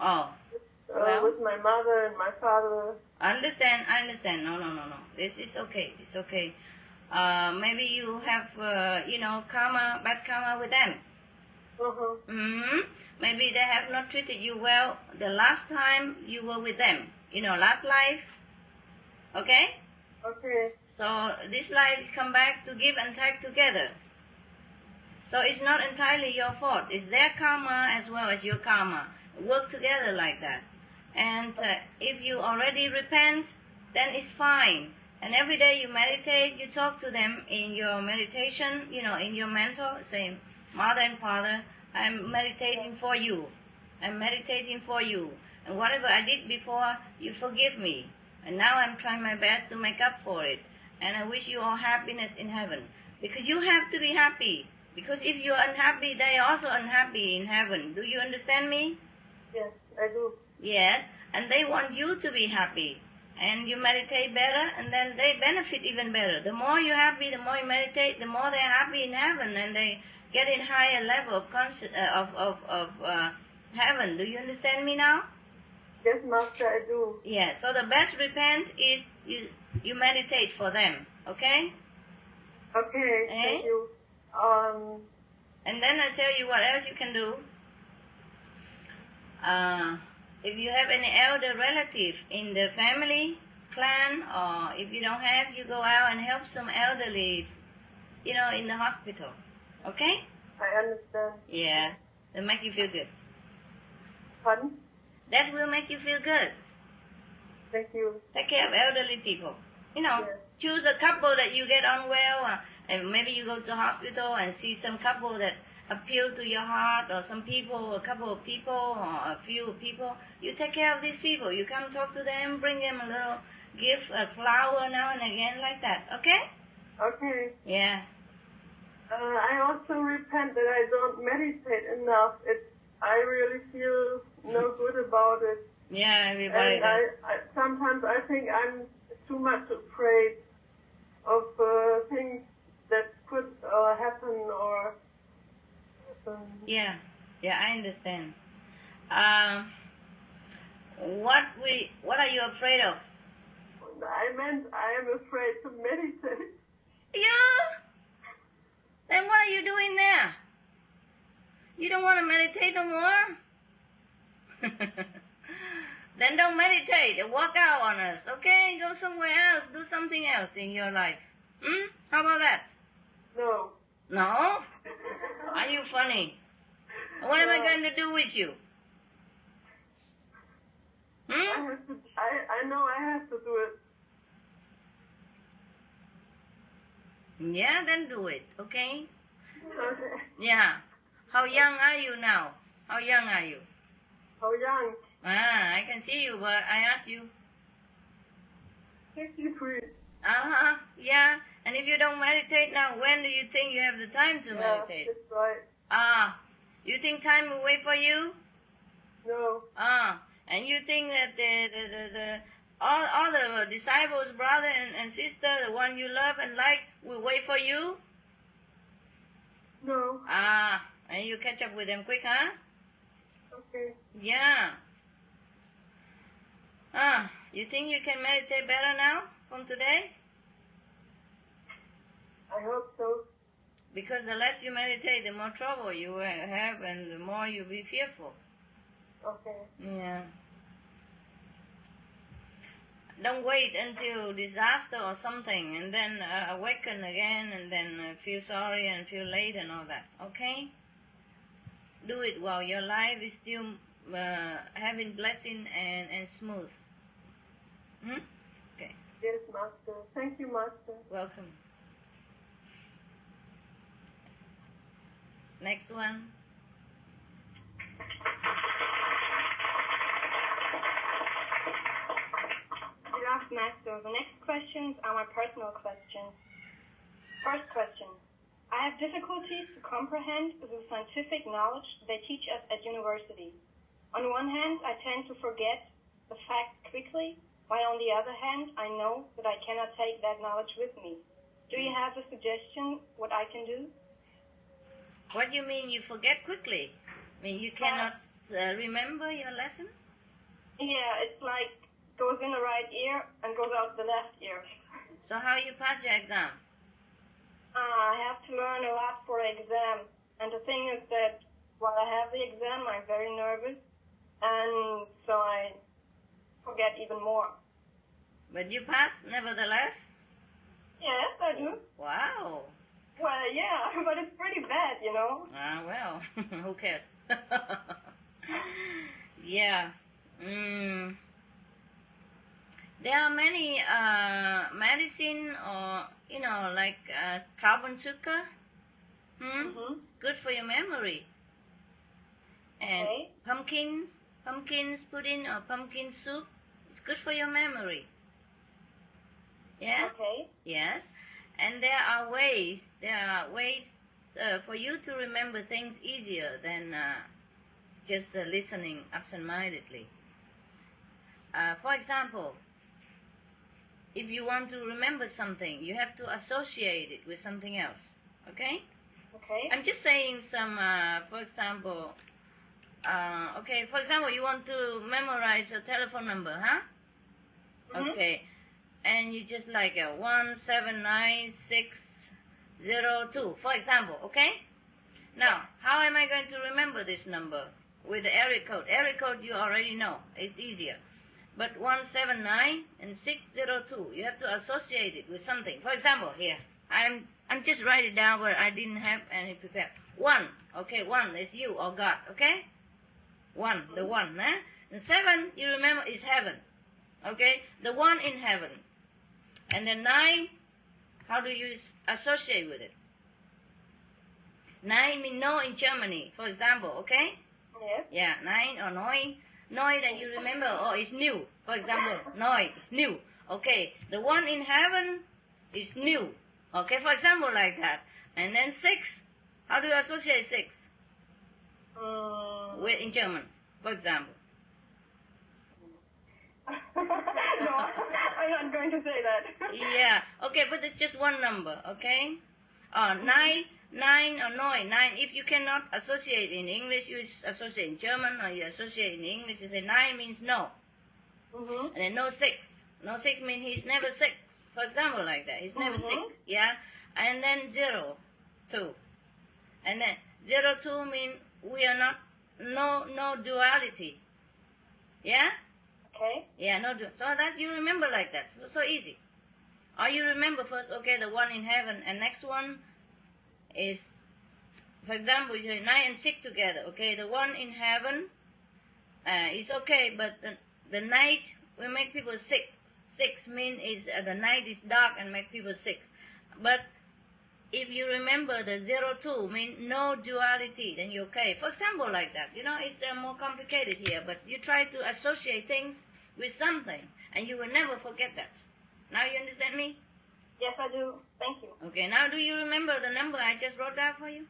Speaker 2: Oh. Well,
Speaker 10: with my mother and my father.
Speaker 2: I understand. No. This is okay. It's okay. Maybe you have, karma, bad karma with them. Maybe they have not treated you well the last time you were with them. Last life. Okay?
Speaker 10: Okay.
Speaker 2: So this life come back to give and take together. So it's not entirely your fault. It's their karma as well as your karma. Work together like that. And if you already repent, then it's fine. And every day you meditate, you talk to them in your meditation, in your mentor, say, Mother and Father, I'm meditating for you. I'm meditating for you. And whatever I did before, you forgive me. And now I'm trying my best to make up for it. And I wish you all happiness in heaven. Because you have to be happy. Because if you're unhappy, they are also unhappy in heaven. Do you understand me?
Speaker 10: Yes, I do.
Speaker 2: Yes, and they want you to be happy. And you meditate better, and then they benefit even better. The more you're happy, the more you meditate, the more they're happy in heaven, and they get in higher level of heaven. Do you understand me now?
Speaker 10: Yes, Master, I do.
Speaker 2: Yeah, so the best repent is you meditate for them, okay?
Speaker 10: Okay, thank you.
Speaker 2: And then I tell you what else you can do. If you have any elder relative in the family, clan, or if you don't have, you go out and help some elderly, in the hospital. Okay?
Speaker 10: I understand.
Speaker 2: Yeah, that'll make you feel good.
Speaker 10: Pardon?
Speaker 2: That will make you feel good.
Speaker 10: Thank you.
Speaker 2: Take care of elderly people.
Speaker 10: Yes.
Speaker 2: Choose a couple that you get on well, and maybe you go to the hospital and see some couple that appeal to your heart, or some people, a couple of people, or a few people. You take care of these people. You come talk to them, bring them a little gift, a flower now and again, like that. Okay?
Speaker 10: Okay.
Speaker 2: Yeah.
Speaker 10: I also repent that I don't meditate enough. I really feel no good about it.
Speaker 2: Yeah, everybody
Speaker 10: and
Speaker 2: does.
Speaker 10: Sometimes I think I'm too much afraid of things that could happen or...
Speaker 2: Yeah, I understand. What are you afraid of?
Speaker 10: I meant I am afraid to meditate.
Speaker 2: Yeah? Then what are you doing there? You don't want to meditate no more? Then don't meditate. Walk out on us, okay? Go somewhere else. Do something else in your life. How about that?
Speaker 10: No.
Speaker 2: No? Are you funny? What am I going to do with you?
Speaker 10: I know I have to do it.
Speaker 2: Yeah, then do it, okay?
Speaker 10: Okay.
Speaker 2: Yeah. How young are you now? How young are you?
Speaker 10: How young?
Speaker 2: I can see you, but I asked you.
Speaker 10: 63.
Speaker 2: Yeah. And if you don't meditate now, when do you think you have the time to meditate?
Speaker 10: That's right.
Speaker 2: You think time will wait for you?
Speaker 10: No.
Speaker 2: And you think that all the disciples, brother and sister, the one you love and like, will wait for you?
Speaker 10: No.
Speaker 2: And you catch up with them quick, huh?
Speaker 10: Okay.
Speaker 2: Yeah. You think you can meditate better now from today?
Speaker 10: I hope so.
Speaker 2: Because the less you meditate, the more trouble you will have and the more you'll be fearful.
Speaker 10: Okay.
Speaker 2: Yeah. Don't wait until disaster or something and then awaken again and then feel sorry and feel late and all that. Okay? Do it while your life is still having blessing and smooth. Okay.
Speaker 10: Yes, Master. Thank you, Master.
Speaker 2: Welcome. Next one.
Speaker 8: Beloved Master, the next questions are my personal questions. First question. I have difficulties to comprehend the scientific knowledge they teach us at university. On one hand, I tend to forget the facts quickly, while on the other hand, I know that I cannot take that knowledge with me. Do you have a suggestion what I can do?
Speaker 2: What do you mean you forget quickly? I mean you cannot remember your lesson?
Speaker 8: Yeah, it's like goes in the right ear and goes out the left ear.
Speaker 2: So how you pass your exam?
Speaker 8: I have to learn a lot for exam. And the thing is that while I have the exam, I'm very nervous. And so I forget even more.
Speaker 2: But you pass nevertheless?
Speaker 8: Yes, I do.
Speaker 2: Wow.
Speaker 8: Well, yeah, but it's pretty bad, you know.
Speaker 2: Well, who cares? Yeah. There are many medicine or, like carbon sugar. Good for your memory. And pumpkins pudding or pumpkin soup. It's good for your memory. Yeah?
Speaker 8: Okay.
Speaker 2: Yes. And there are ways for you to remember things easier than just listening absent-mindedly. For example, if you want to remember something, you have to associate it with something else. Okay?
Speaker 8: Okay.
Speaker 2: I'm just saying some, for example, for example, you want to memorize a telephone number, huh? Okay. And you just like 179602, for example, okay? Now, how am I going to remember this number? With the area code. Area code you already know. It's easier. But 179 and 602, you have to associate it with something. For example, here, I'm just writing it down where I didn't have any prepared. 1, okay, 1 is you or God, okay? 1, the 1, eh? And 7, you remember, is heaven, okay? The 1 in heaven. And then 9, how do you associate with it? 9 means no in Germany, for example, okay?
Speaker 8: Yes.
Speaker 2: Yeah, 9 or neu. Neu that you remember, it's new. For example, neu is new. Okay, the 1 in heaven is new. Okay, for example, like that. And then 6, how do you associate 6? With in German, for example.
Speaker 8: No, I'm not going to say that.
Speaker 2: Yeah, okay, but it's just one number, okay? 9 or neu. 9, if you cannot associate in English, you associate in German, or you associate in English, you say 9 means no. And then no 6. No 6 means he's never sick. For example, like that. He's never sick. Yeah? And then 0, 2. And then 0, 2 means we are not, no duality. Yeah?
Speaker 8: Okay.
Speaker 2: Yeah, so that you remember like that. So easy. Or you remember first, okay, the one in heaven, and next one is, for example, you say night and sick together. Okay, the one in heaven is okay, but the night will make people sick. Sick means is the night is dark and make people sick. But if you remember the 02 means no duality, then you're okay. For example, like that. It's more complicated here, but you try to associate things with something, and you will never forget that. Now you understand me?
Speaker 8: Yes, I do. Thank you.
Speaker 2: Okay, now do you remember the number I just wrote down for you?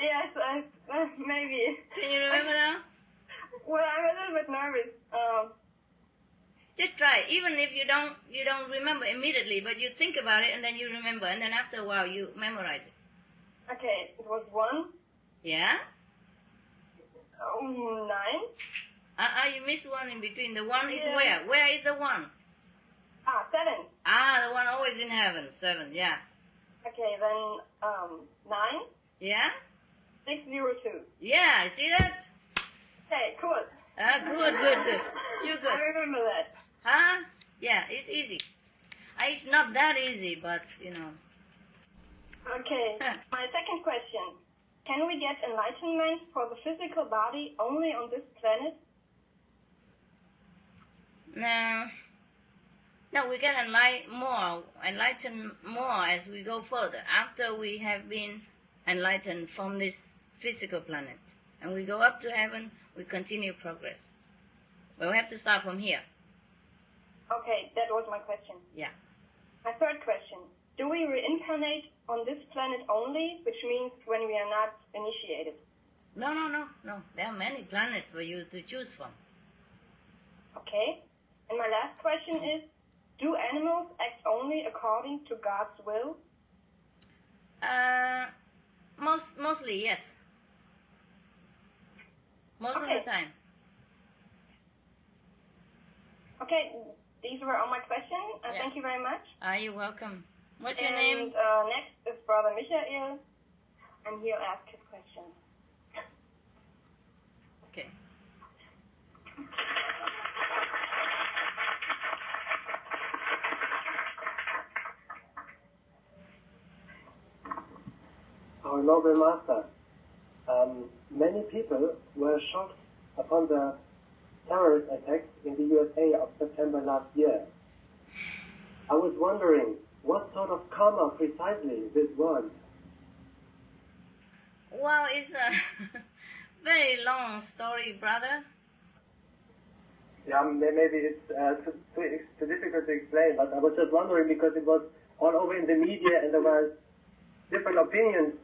Speaker 8: Yes, maybe.
Speaker 2: Can you remember now?
Speaker 8: Well, I'm a little bit nervous.
Speaker 2: Just try. Even if you don't remember immediately, but you think about it and then you remember, and then after a while you memorize it.
Speaker 8: Okay, it was 1.
Speaker 2: Yeah?
Speaker 8: 9.
Speaker 2: You missed one in between. The one is where? Where is the one?
Speaker 8: 7.
Speaker 2: The one always in heaven. 7, yeah.
Speaker 8: Okay, then 9.
Speaker 2: Yeah?
Speaker 8: 602.
Speaker 2: Yeah, see that?
Speaker 8: Okay, cool.
Speaker 2: Good. You're good.
Speaker 8: I remember that.
Speaker 2: Huh? Yeah, it's easy. It's not that easy, but,
Speaker 8: Okay, my second question. Can we get enlightenment for the physical body only on this planet?
Speaker 2: No, we can enlighten more as we go further, after we have been enlightened from this physical planet. And we go up to heaven, we continue progress. But we have to start from here.
Speaker 8: Okay, that was my question.
Speaker 2: Yeah.
Speaker 8: My third question. Do we reincarnate on this planet only, which means when we are not initiated?
Speaker 2: No. There are many planets for you to choose from.
Speaker 8: Okay. And my last question is, do animals act only according to God's will?
Speaker 2: Mostly, yes. Most of the time.
Speaker 8: Okay, these were all my questions.
Speaker 2: Yeah.
Speaker 8: Thank you very much.
Speaker 2: You're welcome. What's your name?
Speaker 8: Next is Brother Michael, and he'll ask his questions.
Speaker 2: Okay.
Speaker 11: Our Noble Master, many people were shocked upon the terrorist attacks in the USA of September last year. I was wondering, what sort of karma precisely this was?
Speaker 2: Well, it's a very long story, brother.
Speaker 11: Yeah, maybe it's too difficult to explain, but I was just wondering because it was all over in the media and there were different opinions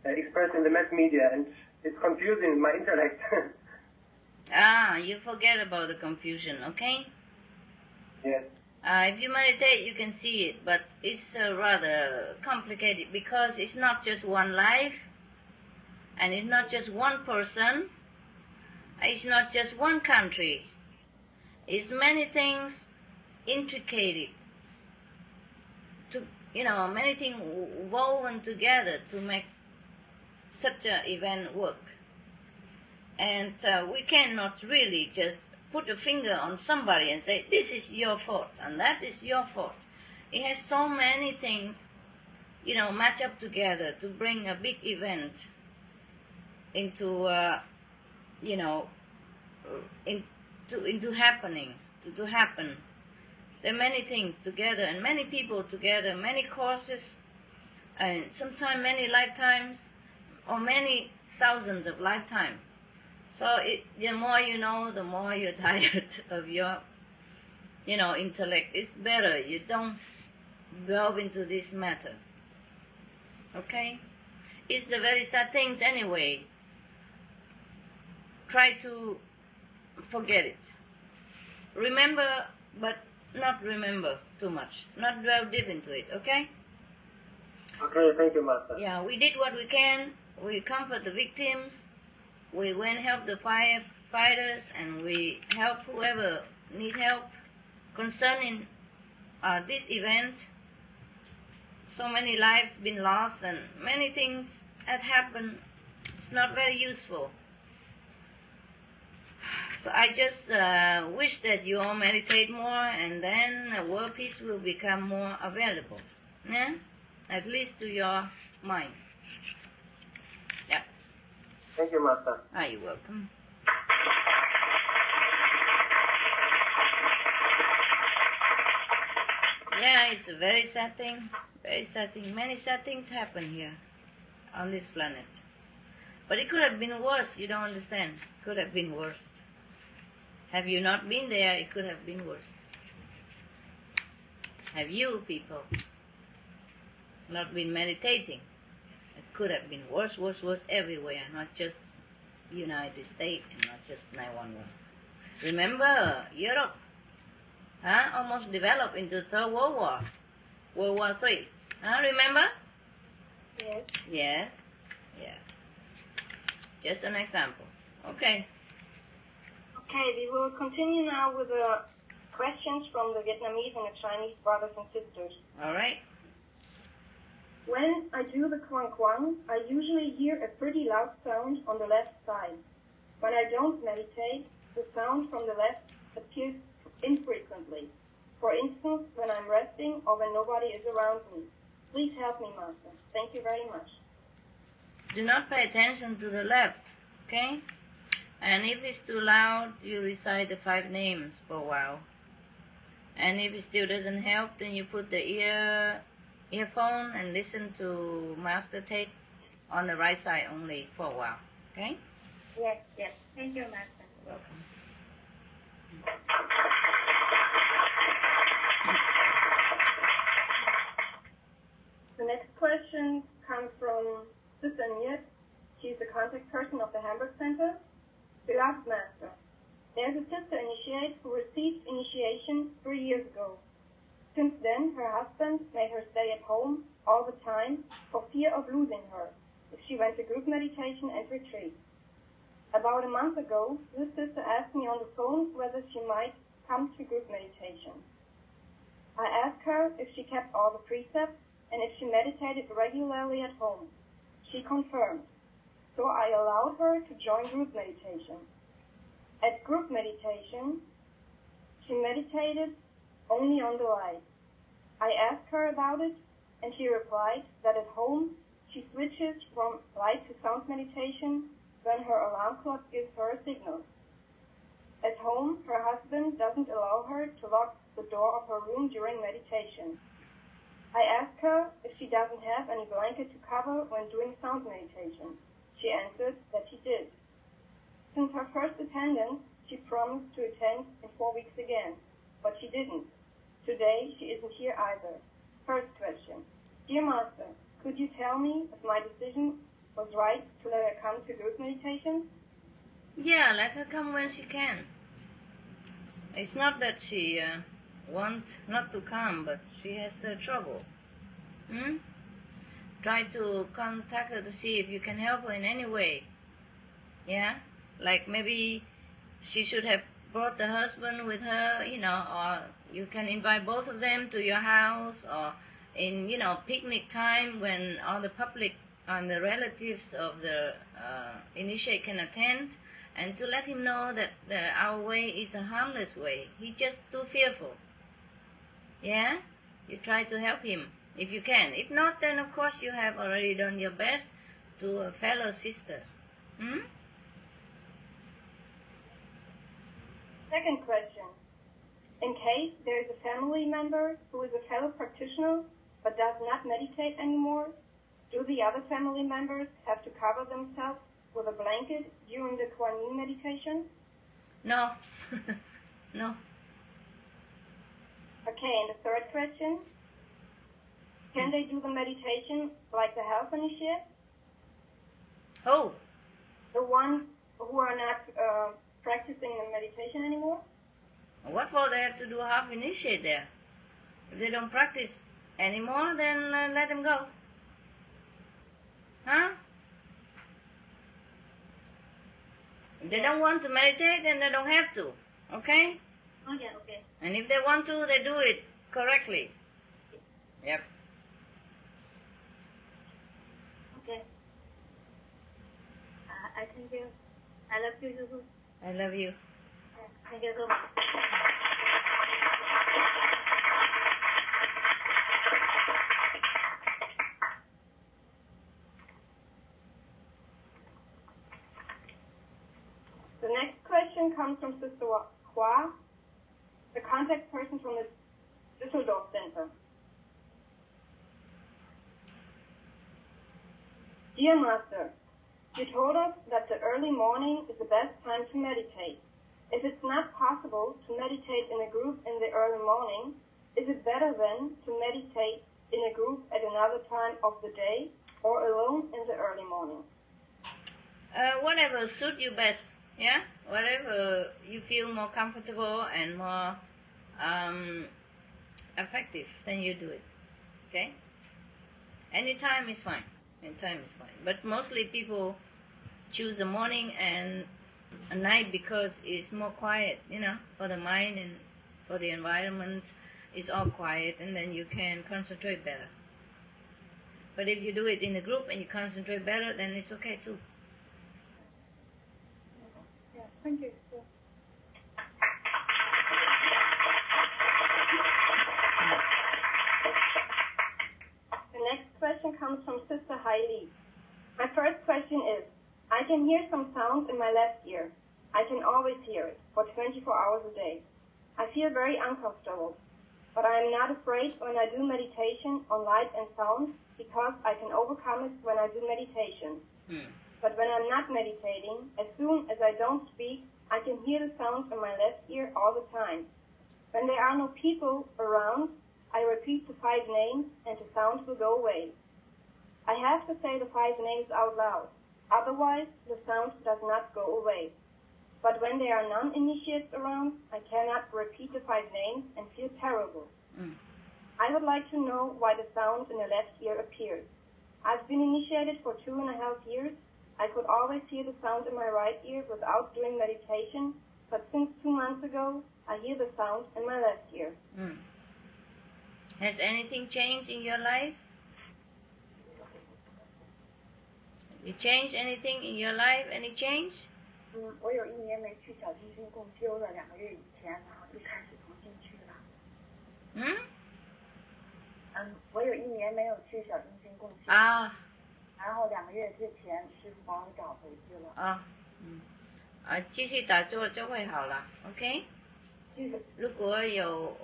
Speaker 11: expressed in the mass media, and it's confusing my intellect.
Speaker 2: You forget about the confusion, okay?
Speaker 11: Yes.
Speaker 2: If you meditate, you can see it, but it's rather complicated because it's not just one life, and it's not just one person, it's not just one country. It's many things intricated, many things woven together to make such an event work. And we cannot really just put a finger on somebody and say, this is your fault and that is your fault. It has so many things, match up together to bring a big event into, into happening, to happen. There are many things together and many people together, many causes, and sometimes many lifetimes or many thousands of lifetimes. So the more you know, the more you're tired of your, intellect. It's better you don't delve into this matter. Okay? It's a very sad things anyway. Try to forget it. Remember, but not remember too much. Not dwell deep into it, okay?
Speaker 11: Okay, thank you, Master.
Speaker 2: Yeah, we did what we can. We comfort the victims. We went help the firefighters, and we help whoever need help concerning this event. So many lives been lost, and many things had happened, it's not very useful. So I just wish that you all meditate more, and then world peace will become more available. Yeah? At least to your mind. Yeah.
Speaker 11: Thank you, Master.
Speaker 2: You're welcome. Yeah, it's a very sad thing. Very sad thing. Many sad things happen here on this planet. But it could have been worse, you don't understand. It could have been worse. Have you not been there, it could have been worse. Have you people not been meditating? It could have been worse, worse, worse everywhere, not just United States and not just 911. Remember, Europe almost developed into Third World War, World War III. Remember?
Speaker 8: Yes.
Speaker 2: Yes. Yeah. Just an example. Okay.
Speaker 8: Okay, we will continue now with the questions from the Vietnamese and the Chinese brothers and sisters.
Speaker 2: All right.
Speaker 8: When I do the quang quang, I usually hear a pretty loud sound on the left side. When I don't meditate, the sound from the left appears infrequently. For instance, when I'm resting or when nobody is around me. Please help me, Master. Thank you very much.
Speaker 2: Do not pay attention to the left, okay? And if it's too loud, you recite the 5 names for a while. And if it still doesn't help, then you put the earphone and listen to Master tape on the right side only for a while, okay?
Speaker 8: Yes, yes. Thank you, Master.
Speaker 2: Welcome.
Speaker 8: The next question comes from Sister NHዔC. She's the contact person of the Hamburg Center. Beloved Master, there's a sister initiate who received initiation 3 years ago. Since then, her husband made her stay at home all the time for fear of losing her if she went to group meditation and retreat. About a month ago, this sister asked me on the phone whether she might come to group meditation. I asked her if she kept all the precepts and if she meditated regularly at home. She confirmed. So I allowed her to join group meditation. At group meditation, she meditated only on the light. I asked her about it, and she replied that at home she switches from light to sound meditation when her alarm clock gives her a signal. At home, her husband doesn't allow her to lock the door of her room during meditation. I asked her if she doesn't have any blanket to cover when doing sound meditation. She answered that she did. Since her first attendance, she promised to attend in 4 weeks again, but she didn't. Today, she isn't here either. First question. Dear Master, could you tell me if my decision was right to let her come to group meditation?
Speaker 2: Yeah, let her come when she can. It's not that she wants not to come, but she has trouble. Try to contact her to see if you can help her in any way. Yeah? Like maybe she should have brought the husband with her, or you can invite both of them to your house, or in, picnic time when all the public and the relatives of the initiate can attend, and to let him know that our way is a harmless way. He's just too fearful. Yeah? You try to help him if you can. If not, then of course you have already done your best to a fellow sister.
Speaker 8: Second question. In case there is a family member who is a fellow practitioner but does not meditate anymore, do the other family members have to cover themselves with a blanket during the Kuan Yin meditation?
Speaker 2: No. No.
Speaker 8: Okay, and the third question. Can they do the meditation like the health initiate?
Speaker 2: Oh.
Speaker 8: The ones who are not practicing the meditation anymore?
Speaker 2: What for they have to do half initiate there? If they don't practice anymore, then let them go. Huh? If they don't want to meditate, then they don't have to. Okay?
Speaker 8: Oh, yeah, okay.
Speaker 2: And if they want to, they do it correctly. Yep.
Speaker 8: Okay. I thank you. I love you too.
Speaker 2: I love you.
Speaker 8: Thank you so much.
Speaker 3: The next question comes from Sister Hua, the contact person from the Düsseldorf Center. Dear Master, you told us that the early morning is the best time to meditate. If it's not possible to meditate in a group in the early morning, is it better then to meditate in a group at another time of the day or alone in the early morning?
Speaker 2: Whatever suits you best. Yeah, whatever you feel more comfortable and more effective, then you do it. Okay? Anytime is fine. Anytime is fine. But mostly people choose the morning and a night because it's more quiet, you know, for the mind and for the environment. It's all quiet, and then you can concentrate better. But if you do it in a group and you concentrate better, then it's okay too.
Speaker 3: Thank you. The next question comes from Sister Hailey. My first question is, I can hear some sounds in my left ear. I can always hear it for 24 hours a day. I feel very uncomfortable, but I am not afraid when I do meditation on light and sound because I can overcome it when I do meditation. But when I'm not meditating, as soon as I don't speak, I can hear the sounds in my left ear all the time. When there are no people around, I repeat the 5 names and the sound will go away. I have to say the 5 names out loud, otherwise the sound does not go away. But when there are non-initiates around, I cannot repeat the 5 names and feel terrible. I would like to know why the sound in the left ear appears. I've been initiated for 2.5 years. I could always hear the sound in my right ear without doing meditation, but since 2 months ago, I hear the sound in my left ear.
Speaker 2: Has anything changed in your life? You changed anything in your life? Any change?
Speaker 12: 我有1年没去小金星共修了，2个月以前，然后就开始重新去了。我有1年没有去小金星共修。然后2个月之前，师父把我找回去了。
Speaker 2: 继续打坐就会好了 ，OK？ 如果有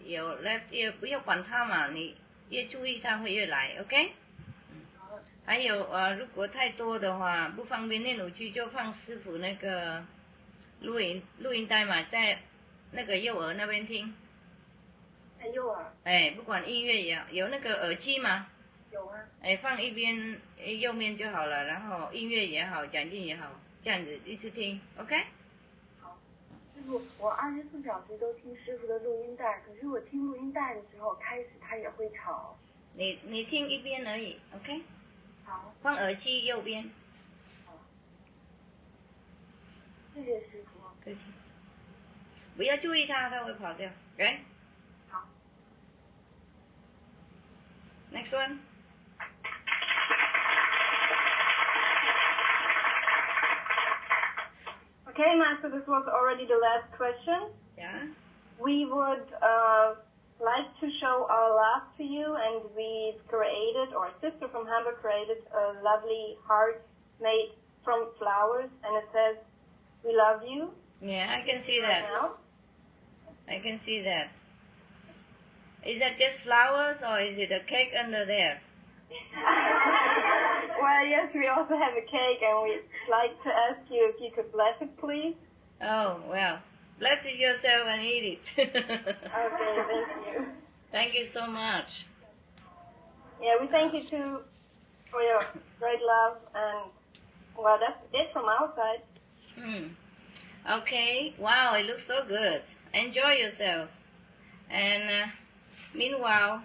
Speaker 2: left ear， 不要管它嘛，你越注意它会越来 ，OK？ 还有如果太多的话，不方便念5句，就放师父那个录音带嘛，在那个右耳那边听。
Speaker 12: 在右耳。
Speaker 2: 不管音乐也好，有那个耳机吗？
Speaker 12: 有啊。
Speaker 2: 放一边右面就好了，然后音乐也好，讲经也好，这样子一直听 ，OK？
Speaker 12: 好，师父，我24小时都听师父的录音带，可是我听录音带的时候，开始它也会吵。
Speaker 2: 你听一边而已 ，OK？
Speaker 12: 好。
Speaker 2: 放耳机右边。
Speaker 12: 好。谢谢师父。
Speaker 2: 客气。不要注意它，它会跑掉 ，OK？
Speaker 12: 好。
Speaker 2: Next one.
Speaker 3: Okay, Master, this was already the last question.
Speaker 2: Yeah.
Speaker 3: We would like to show our love to you, and we've created, or a sister from Hamburg created, a lovely heart made from flowers, and it says, "We love you."
Speaker 2: Yeah, I can see that. I can see that. Is that just flowers, or is it a cake under there?
Speaker 3: Well, yes, we also have a cake, and we'd like to ask you if you could bless it, please.
Speaker 2: Oh, well, bless it yourself and eat it.
Speaker 3: Okay, thank you.
Speaker 2: Thank you so much.
Speaker 3: Yeah, we thank you too for your great love, and well, that's it from our side.
Speaker 2: Okay, wow, it looks so good. Enjoy yourself. And meanwhile,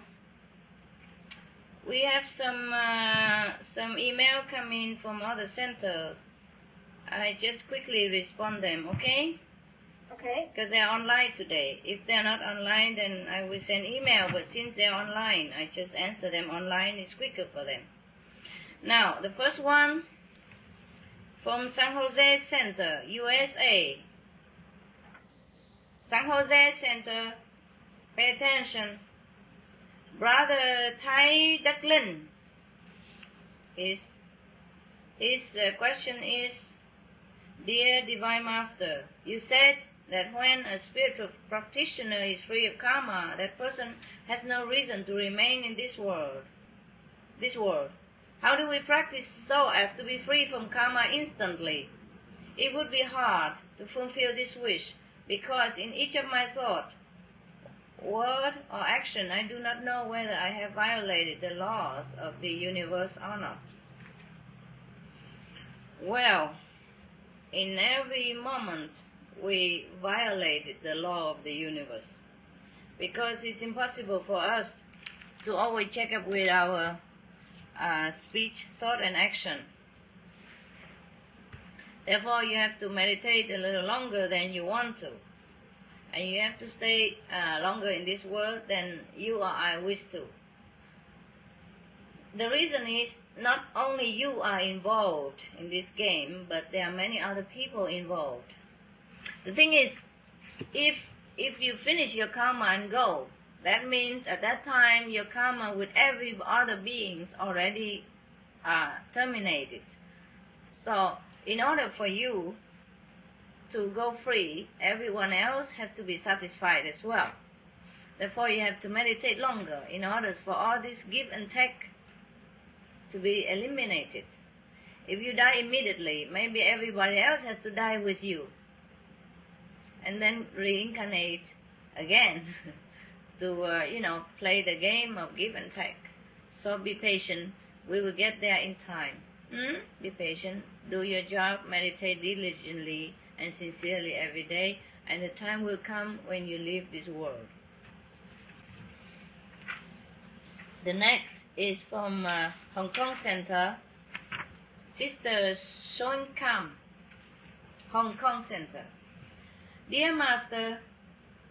Speaker 2: we have some email coming from other center. I just quickly respond them, okay?
Speaker 3: Okay.
Speaker 2: Because they're online today. If they're not online, then I will send email. But since they're online, I just answer them online. It's quicker for them. Now, the first one from San Jose Center, USA. San Jose Center, pay attention. Brother THOΗ Linh, his question is, Dear Divine Master, you said that when a spiritual practitioner is free of karma, that person has no reason to remain in this world. How do we practice so as to be free from karma instantly? It would be hard to fulfill this wish, because in each of my thought, word or action, I do not know whether I have violated the laws of the universe or not. Well, in every moment we violated the law of the universe, because it's impossible for us to always check up with our speech, thought and action. Therefore you have to meditate a little longer than you want to, and you have to stay longer in this world than you or I wish to. The reason is not only you are involved in this game, but there are many other people involved. The thing is, if you finish your karma and go, that means at that time your karma with every other beings already terminated. So in order for you to go free, everyone else has to be satisfied as well. Therefore you have to meditate longer in order for all this give and take to be eliminated. If you die immediately, maybe everybody else has to die with you, and then reincarnate again to play the game of give and take. So be patient. We will get there in time. Be patient. Do your job. Meditate diligently and sincerely every day, and the time will come when you leave this world. The next is from Hong Kong Center, Sister Soin Kam, Hong Kong Center. Dear Master,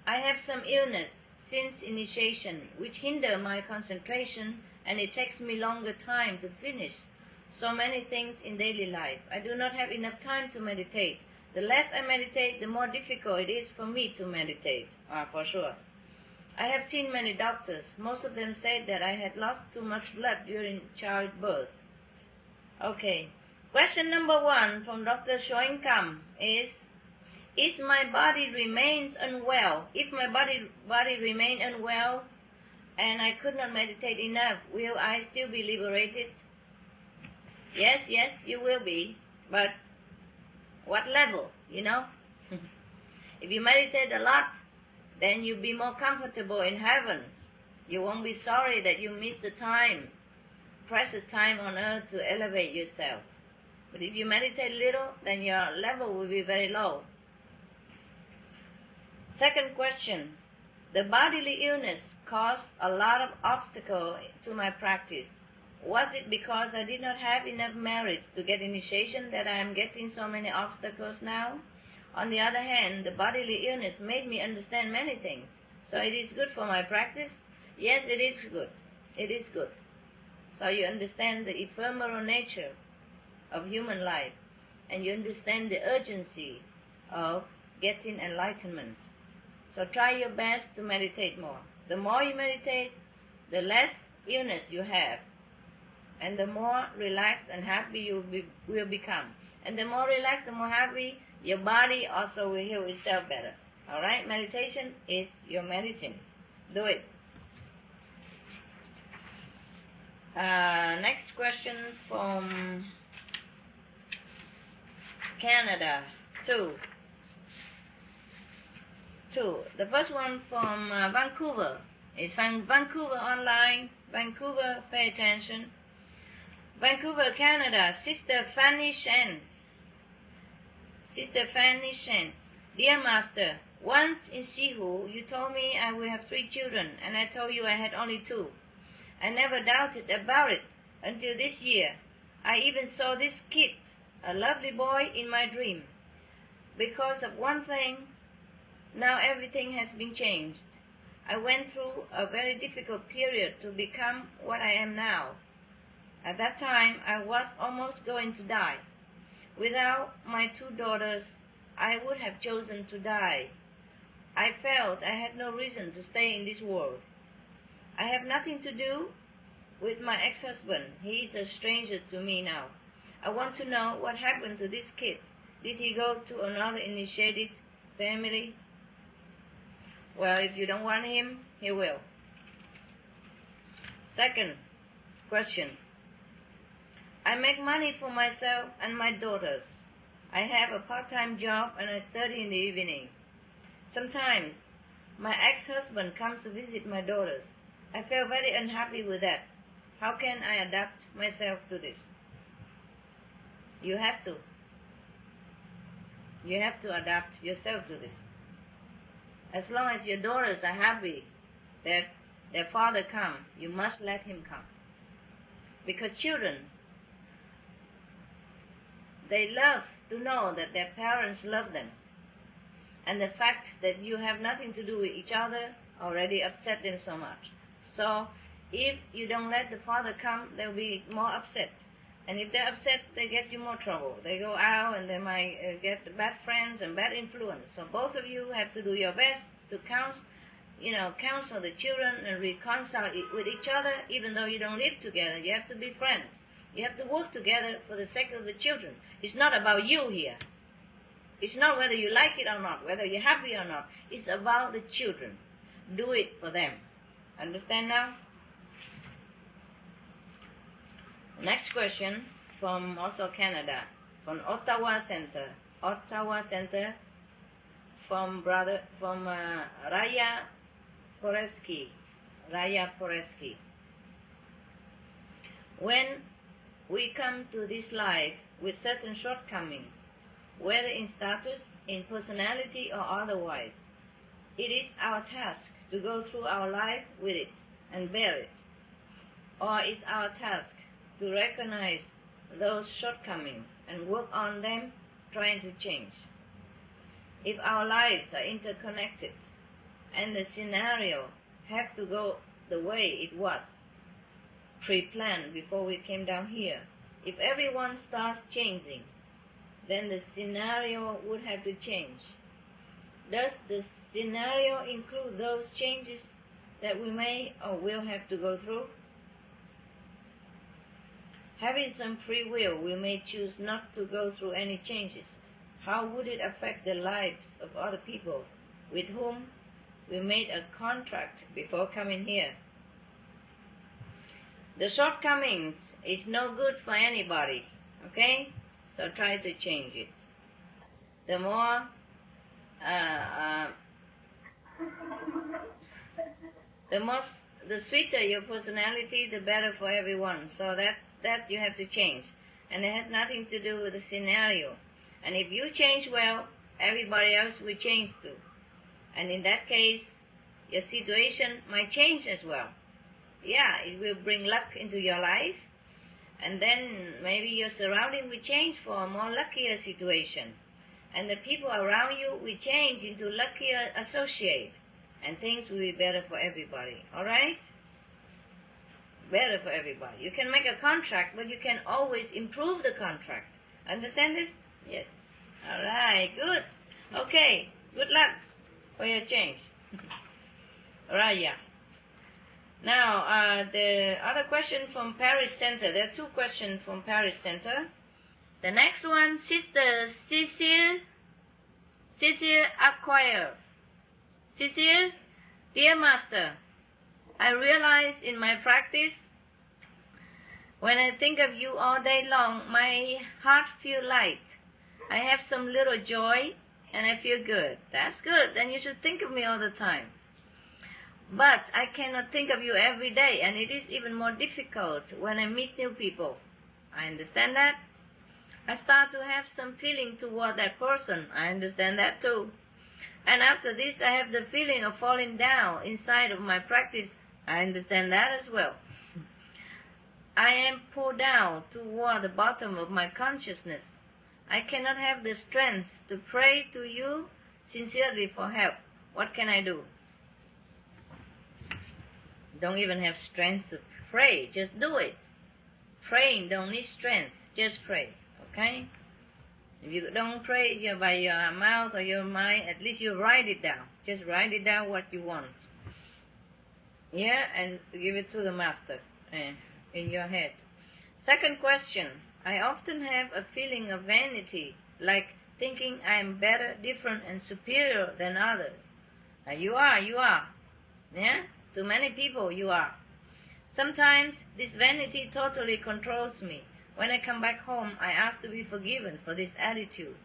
Speaker 2: I have some illness since initiation which hinder my concentration, and it takes me longer time to finish so many things in daily life. I do not have enough time to meditate. The less I meditate, the more difficult it is for me to meditate, for sure. I have seen many doctors. Most of them said that I had lost too much blood during childbirth. Okay. Question number 1 from Dr. Soin Kam is my body remains unwell? If my body remain unwell and I could not meditate enough, will I still be liberated? Yes, you will be. But what level, If you meditate a lot, then you'll be more comfortable in heaven. You won't be sorry that you missed the time, precious time on earth to elevate yourself. But if you meditate little, then your level will be very low. Second question. The bodily illness caused a lot of obstacles to my practice. Was it because I did not have enough merits to get initiation that I am getting so many obstacles now? On the other hand, the bodily illness made me understand many things. So it is good for my practice? Yes, it is good. It is good. So you understand the ephemeral nature of human life, and you understand the urgency of getting enlightenment. So try your best to meditate more. The more you meditate, the less illness you have, and the more relaxed and happy you will become. And the more relaxed, the more happy, your body also will heal itself better. Alright? Meditation is your medicine. Do it. Next question from Canada. Two. The first one from Vancouver. It's from Vancouver online. Vancouver, pay attention. Vancouver, Canada. Sister Fanny Shen. Sister Fanny Shen. Dear Master, once in CHINGHAI, you told me I will have 3 children, and I told you I had only 2. I never doubted about it until this year. I even saw this kid, a lovely boy, in my dream. Because of one thing, now everything has been changed. I went through a very difficult period to become what I am now. At that time, I was almost going to die. Without my 2 daughters, I would have chosen to die. I felt I had no reason to stay in this world. I have nothing to do with my ex-husband. He is a stranger to me now. I want to know what happened to this kid. Did he go to another initiated family? Well, if you don't want him, he will. Second question. I make money for myself and my daughters. I have a part-time job and I study in the evening. Sometimes my ex-husband comes to visit my daughters. I feel very unhappy with that. How can I adapt myself to this? You have to. You have to adapt yourself to this. As long as your daughters are happy that their father come, you must let him come. Because children, they love to know that their parents love them. And the fact that you have nothing to do with each other already upset them so much. So if you don't let the father come, they'll be more upset. And if they're upset, they get you more trouble. They go out and they might get bad friends and bad influence. So both of you have to do your best to counsel the children and reconcile with each other, even though you don't live together. You have to be friends. You have to work together for the sake of the children. It's not about you here. It's not whether you like it or not, whether you're happy or not. It's about the children. Do it for them. Understand now? Next question from also Canada, from Ottawa Center. Ottawa Center from Raya Poreski. Raya Poreski. When we come to this life with certain shortcomings, whether in status, in personality, or otherwise, it is our task to go through our life with it and bear it. Or is our task to recognize those shortcomings and work on them, trying to change. If our lives are interconnected and the scenario have to go the way it was pre-planned before we came down here, if everyone starts changing, then the scenario would have to change. Does the scenario include those changes that we may or will have to go through? Having some free will, we may choose not to go through any changes. How would it affect the lives of other people with whom we made a contract before coming here? The shortcomings is no good for anybody, okay? So try to change it. The more the sweeter your personality, the better for everyone. So that you have to change. And it has nothing to do with the scenario. And if you change well, everybody else will change too. And in that case, your situation might change as well. Yeah, it will bring luck into your life. And then maybe your surrounding will change for a more luckier situation. And the people around you will change into luckier associate. And things will be better for everybody. Alright? Better for everybody. You can make a contract, but you can always improve the contract. Understand this? Yes. Alright, good. Okay, good luck for your change. Alright, yeah. Now, the other question from Paris Center. There are 2 questions from Paris Center. The next one, Sister Cecile Acquire. Cecile, dear Master, I realize in my practice, when I think of you all day long, my heart feels light. I have some little joy and I feel good. That's good. Then you should think of me all the time. But I cannot think of you every day, and it is even more difficult when I meet new people. I understand that. I start to have some feeling toward that person. I understand that too. And after this, I have the feeling of falling down inside of my practice. I understand that as well. I am pulled down toward the bottom of my consciousness. I cannot have the strength to pray to you sincerely for help. What can I do? Don't even have strength to pray. Just do it. Praying don't need strength. Just pray. Okay? If you don't pray by your mouth or your mind, at least you write it down. Just write it down what you want. Yeah, and give it to the master in your head. Second question. I often have a feeling of vanity, like thinking I am better, different, and superior than others. You are. Yeah? To many people, you are. Sometimes this vanity totally controls me. When I come back home, I ask to be forgiven for this attitude.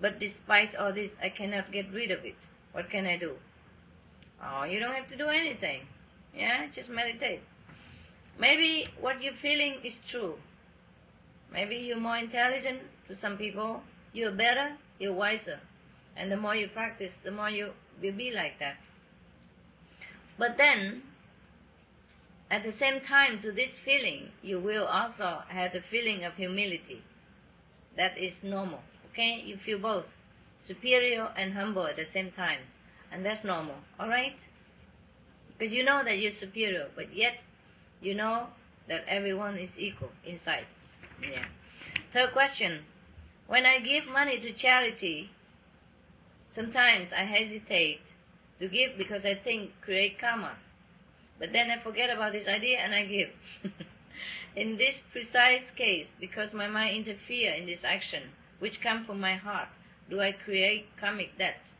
Speaker 2: But despite all this, I cannot get rid of it. What can I do? Oh, you don't have to do anything. Yeah, just meditate. Maybe what you're feeling is true. Maybe you're more intelligent to some people. You're better, you're wiser. And the more you practice, the more you will be like that. But then, at the same time to this feeling, you will also have the feeling of humility. That is normal. Okay? You feel both superior and humble at the same time. And that's normal. Alright? Because you know that you're superior, but yet you know that everyone is equal inside. Yeah. Third question. When I give money to charity, sometimes I hesitate to give because I think create karma. But then I forget about this idea and I give. In this precise case, because my mind interferes in this action, which comes from my heart, do I create karmic debt?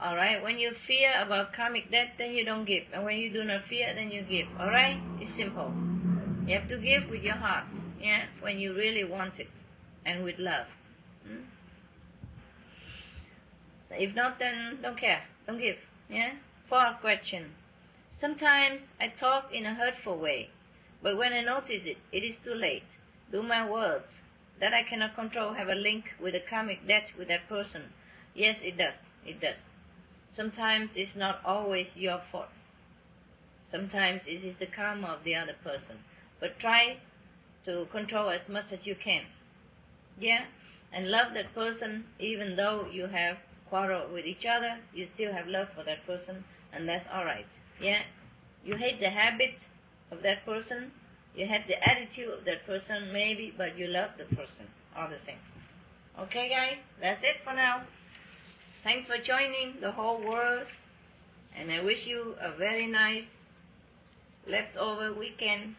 Speaker 2: Alright, when you fear about karmic debt, then you don't give. And when you do not fear, then you give. Alright? It's simple. You have to give with your heart. Yeah? When you really want it. And with love. If not, then don't care. Don't give. Yeah? Fourth question. Sometimes I talk in a hurtful way. But when I notice it, it is too late. Do my words that I cannot control have a link with a karmic debt with that person? Yes, it does. It does. Sometimes it's not always your fault. Sometimes it is the karma of the other person. But try to control as much as you can. Yeah? And love that person even though you have quarreled with each other, you still have love for that person, and that's alright. Yeah? You hate the habit of that person, you hate the attitude of that person maybe, but you love the person all the same. Okay guys? That's it for now. Thanks for joining the whole world, and I wish you a very nice leftover weekend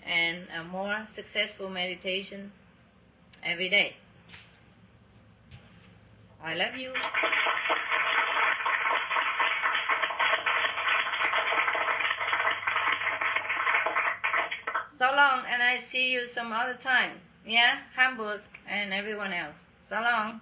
Speaker 2: and a more successful meditation every day. I love you. So long, and I see you some other time. Yeah? Hamburg and everyone else. So long.